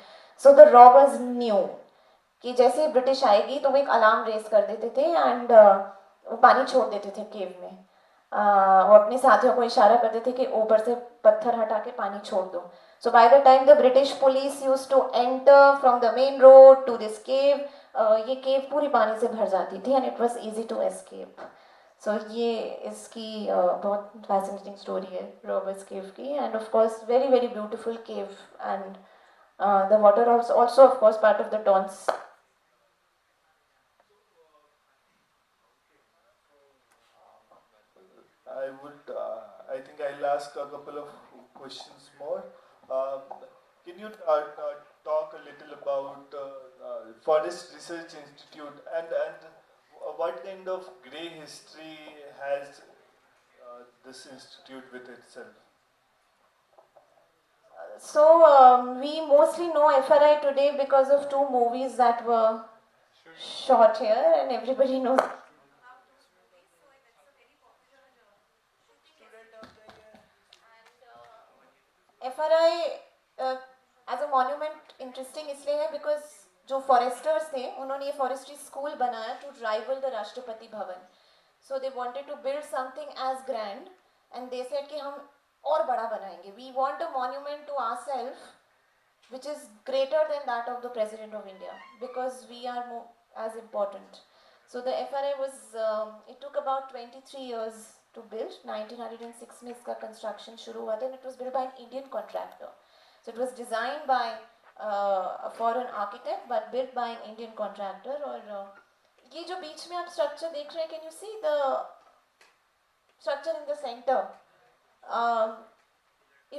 So the robbers knew कि जैसे ब्रिटिश आएगी तो वो एक अलार्म रेस कर देते थे एंड वो पानी छोड़ देते थे केव में. वो अपने साथियों को इशारा करते थे कि ऊपर से पत्थर हटा के पानी छोड़ दो. So by the time the British police used to enter from the main road to this cave, ये केव पूरी पानी से भर जाती थी and it was easy to escape. So ये इसकी बहुत फैसिनेटिंग स्टोरी है रॉबर्ट्स केव की. And of course very very beautiful cave and the water also of course part of the Tons. I think I'll ask a couple of questions more. Can you talk a little about Forest Research Institute and what kind of grey history has this institute with itself? So we mostly know FRI today because of 2 movies that were shot here, and everybody knows. FRI as a monument interesting इसलिए है because जो foresters थे उन्होंने ये forestry school बनाया to rival the Rashtrapati Bhavan. So they wanted to build something as grand and they said कि हम और बड़ा बनाएंगे. We want a monument to ourselves which is greater than that of the President of India because we are as important. So the FRI was, it took about 23 years to build. 1906 में इसका construction शुरू हुआ था and it was built by an Indian contractor. So it was designed by a foreign architect but built by an Indian contractor. और ये जो बीच में आप structure देख रहे हैं, can you see the structure in the center?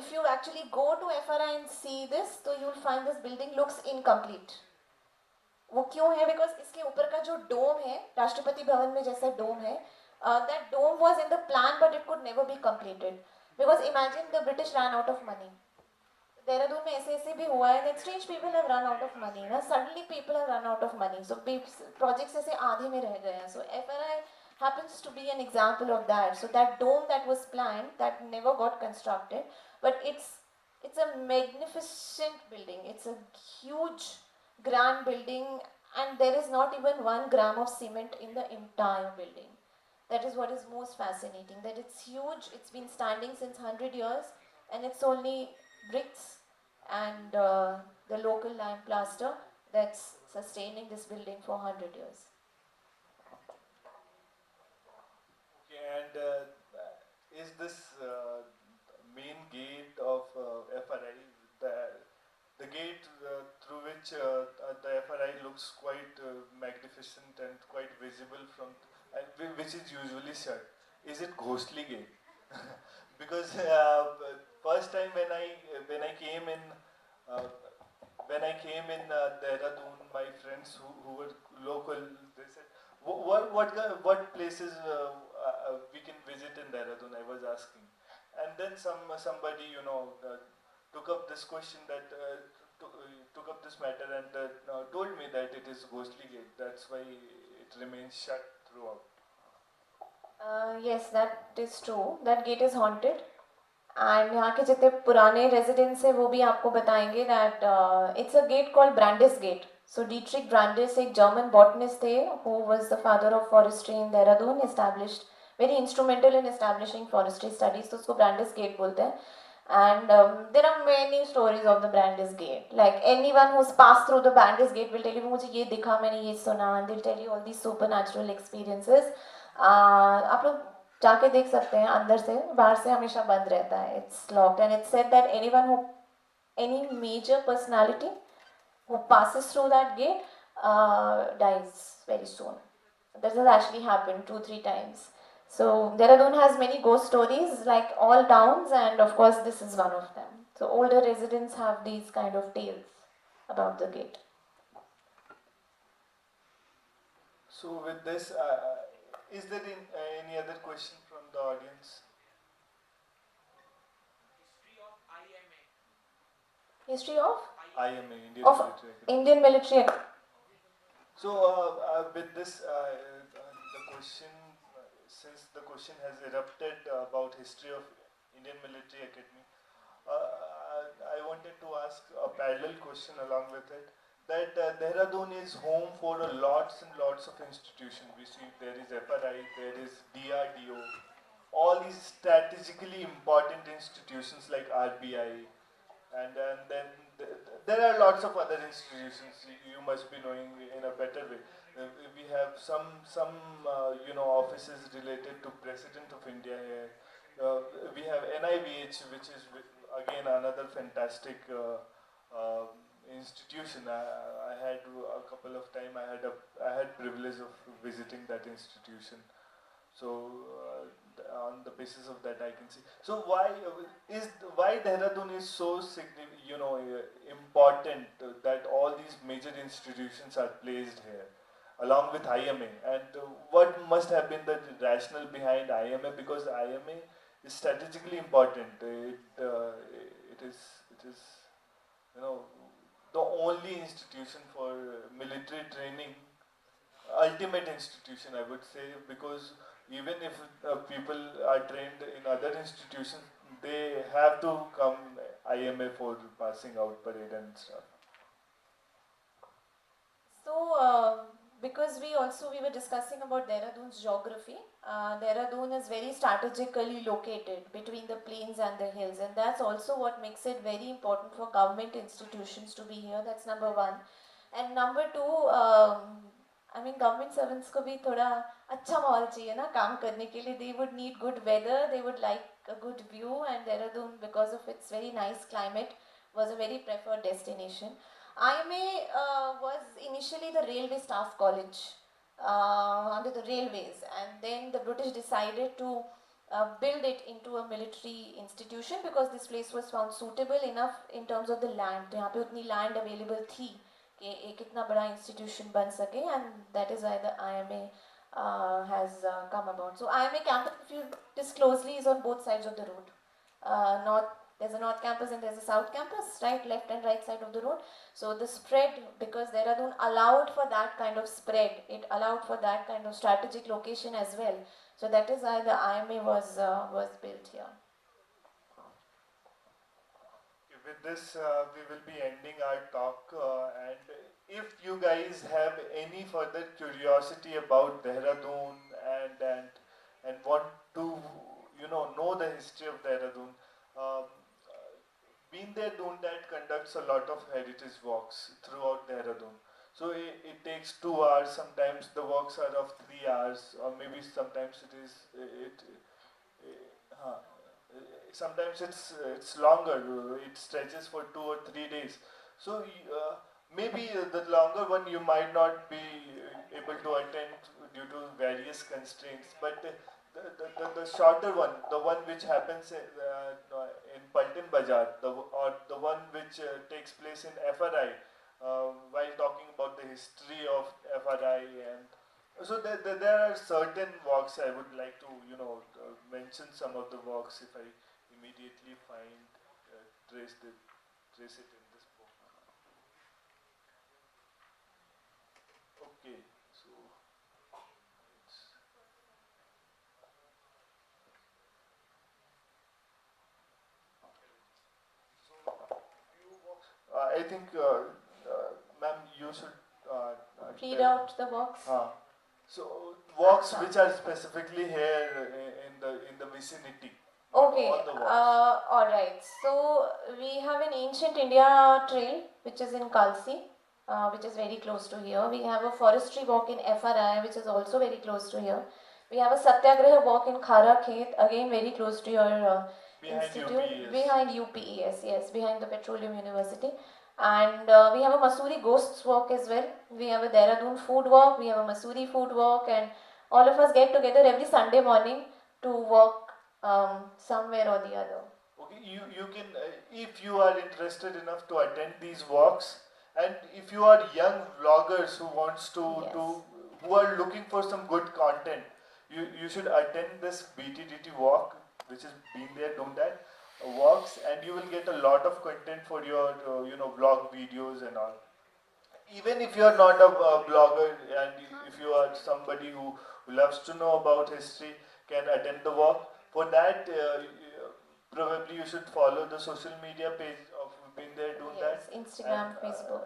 If you actually go to FRI and see this, so you will find this building looks incomplete. वो क्यों है? बिकॉज इसके ऊपर का जो डोम है, राष्ट्रपति भवन में जैसा डोम है, that dome was in the plan but it could never be completed because imagine the British run out of money. Dehradun में ऐसे भी हुआ है that strange people have run out of money ना, suddenly people have run out of money. So projects ऐसे आधे में रह गए हैं. So FRI happens to be an example of that. So that dome that was planned that never got constructed, but it's a magnificent building. It's a huge grand building and there is not even 1 gram of cement in the entire building. That is what is most fascinating, that it's huge. It's been standing since 100 years and it's only bricks and the local lime plaster that's sustaining this building for 100 years. And is this main gate of FRI, the, the gate through which the FRI looks quite magnificent and quite visible from, which is usually shut. Is it ghostly gate? Because first time when I came in uh, Dehradun, my friends who were local, they said, what places we can visit in Dehradun? I was asking, and then somebody took up this question that took up this matter and told me that it is ghostly gate. That's why it remains shut throughout. Yes, that is true. That gate is haunted. And यहाँ के जितने पुराने residents हैं वो भी आपको बताएंगे that it's a gate called Brandis gate. So Dietrich Brandis एक जर्मन बॉटनिस्ट थे who was the father of forestry in Dehradun, established very instrumental in establishing forestry studies, तो उसको ब्रांडिस गेट बोलते हैं. And there are many stories of the Brandeis Gate. Like anyone who's passed through the Brandeis Gate will tell you, मुझे ये दिखा, मैंने ये सुना, and they'll tell you all these supernatural experiences. आप लोग जाके देख सकते हैं, अंदर से बाहर से हमेशा बंद रहता है. It's locked and it's said that any major personality who passes through that gate dies very soon. This has actually happened 2-3 times. So Dehradun has many ghost stories like all towns, and of course this is one of them. So older residents have these kind of tales about the gate. So with this, is there any other question from the audience? History of IMA, Indian Of Military Academy. Indian military. So with this, the question, since the question has erupted about history of Indian Military Academy, I wanted to ask a parallel question along with it. That Dehradun is home for lots and lots of institutions. We see there is FRI, there is DRDO, all these strategically important institutions like RBI, and then there are lots of other institutions you must be knowing in a better way. We have some offices related to President of India here. We have NIVH, which is again another fantastic institution. I had a couple of time. I had privilege of visiting that institution. So on the basis of that, I can see. So why Dehradun is so important that all these major institutions are placed here, along with IMA, and what must have been the rationale behind IMA? Because IMA is strategically important. It is the only institution for military training, ultimate institution, I would say, because even if people are trained in other institutions, they have to come IMA for passing out parade and stuff. So because we were discussing about Dehradun's geography. Dehradun is very strategically located between the plains and the hills, and that's also what makes it very important for government institutions to be here. That's number one. And number two, I mean, government servants को भी थोड़ा अच्छा माहौल चाहिए ना काम करने के लिए. They would need good weather, they would like a good view, and Dehradun, because of its very nice climate, was a very preferred destination. IMA was initially the railway staff college under the railways, and then the British decided to build it into a military institution because this place was found suitable enough in terms of the land. तो यहाँ पे उतनी land available थी कि एक इतना बड़ा institution बन सके, and that is why the IMA has come about. So IMA campus, if you look closely, is on both sides of the road. There's a north campus and there's a south campus, right, left and right side of the road. So the spread, because Dehradun allowed for that kind of spread, it allowed for that kind of strategic location as well. So that is why the IMA was built here. With this, we will be ending our talk. And if you guys have any further curiosity about Dehradun and want to know the history of Dehradun, Been There Done That conducts a lot of heritage walks throughout Dehradun. So it takes 2 hours. Sometimes the walks are of 3 hours, or maybe sometimes it is uh, sometimes it's longer. It stretches for 2 or 3 days. So maybe the longer one you might not be able to attend due to various constraints, but the shorter one, the one which happens in Paltan Bazaar, or the one which takes place in FRI, while talking about the history of FRI. And so there are certain walks I would like to mention some of the walks if I immediately find trace it in this book. Okay, so it's, few walks. I think, ma'am, you should Read tell. out the box. So walks Acha. which are specifically here in the vicinity. Okay, All the walks. alright. So we have an ancient India trail which is in Kalsi, which is very close to here. We have a forestry walk in FRI which is also very close to here. We have a Satyagraha walk in Khara Khet, again very close to your Behind institute. UPES. Behind UPES, yes, behind the Petroleum University. And we have a Masuri Ghosts walk as well. We have a Dehradun food walk, we have a Masuri food walk, and all of us get together every Sunday morning to walk somewhere or the other. Okay, you can, if you are interested enough to attend these walks, and if you are young vloggers who wants to Yes. who are looking for some good content, you should attend this BTDT walk, which is been there, done that walks, and you will get a lot of content for your vlog videos and all. Even if you are not a blogger, and if you are somebody who loves to know about history, can attend the walk. For that, probably you should follow the social media page of Been There Do That. Yes, Instagram, And, Facebook.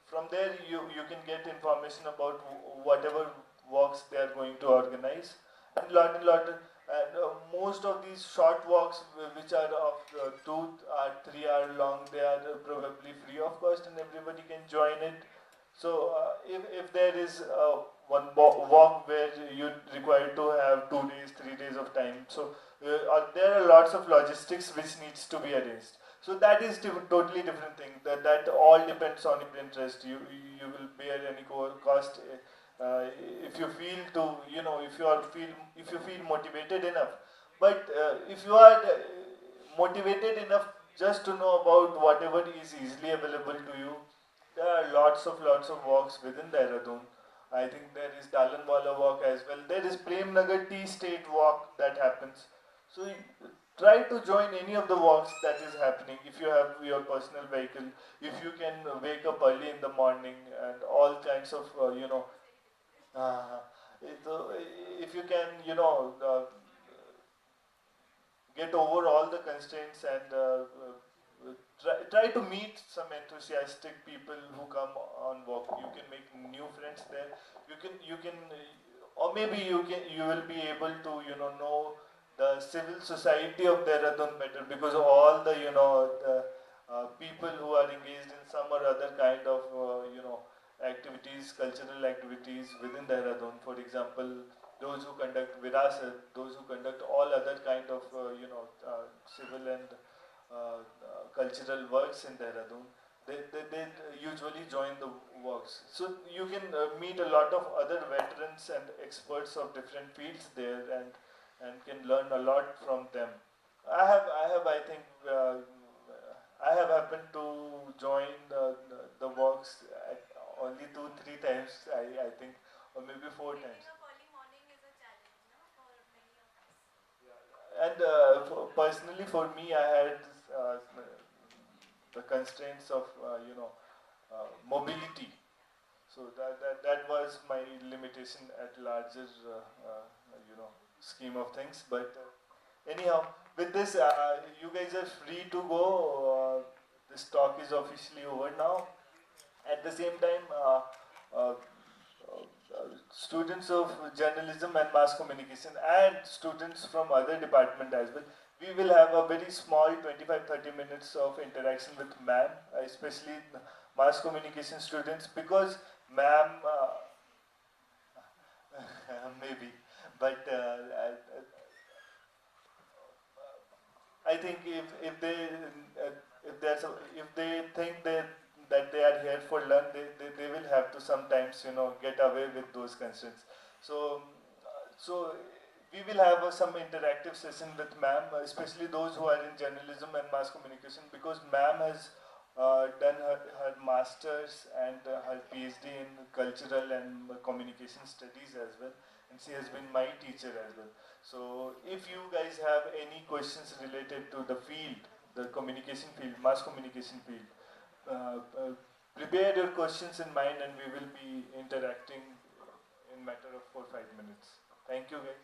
from there, you can get information about whatever walks they are going to organize. And most of these short walks, which are of 2 or 3 hour long, they are probably free of cost, and everybody can join it. So if there is one walk where you require to have 2 days, 3 days of time, so there are lots of logistics which needs to be arranged. So that is totally different thing. That all depends on your interest. You will bear any cost if you feel to if you feel motivated enough. But if you are motivated enough just to know about whatever is easily available to you, there are lots of walks within Dehradun. I think there is Dalanwala walk as well. There is Prem Nagar Tea State walk that happens. So try to join any of the walks that is happening. If you have your personal vehicle, if you can wake up early in the morning, and all kinds of uh, if you can get over all the constraints, and try to meet some enthusiastic people who come on walk. You can make new friends there. You can or maybe you will be able to know the civil society of Dehradun better, because all the people who are engaged in some or other kind of activities, cultural activities within Dehradun. For example, those who conduct Virasat, those who conduct all other kind of civil and cultural works in Dehradun, they usually join the works. So you can meet a lot of other veterans and experts of different fields there, and can learn a lot from them. I think I have happened to join the works at only 2-3 times. I think, or maybe 4 times. And personally, for me, I had uh, the constraints of mobility. So that was my limitation at larger scheme of things. But anyhow, with this, you guys are free to go. This talk is officially over now. At the same time, uh, students of journalism and mass communication, and students from other department as well, we will have a very small 25-30 minutes of interaction with ma'am, especially mass communication students, because ma'am, maybe, but I think if they think that they are here for learn, they will have to sometimes get away with those constraints. So so we will have some interactive session with ma'am, especially those who are in journalism and mass communication, because ma'am has done her masters and her PhD in cultural and communication studies as well, and she has been my teacher as well. So if you guys have any questions related to the field, the communication field, mass communication field, prepare your questions in mind and we will be interacting in matter of 4-5 minutes. Thank you guys.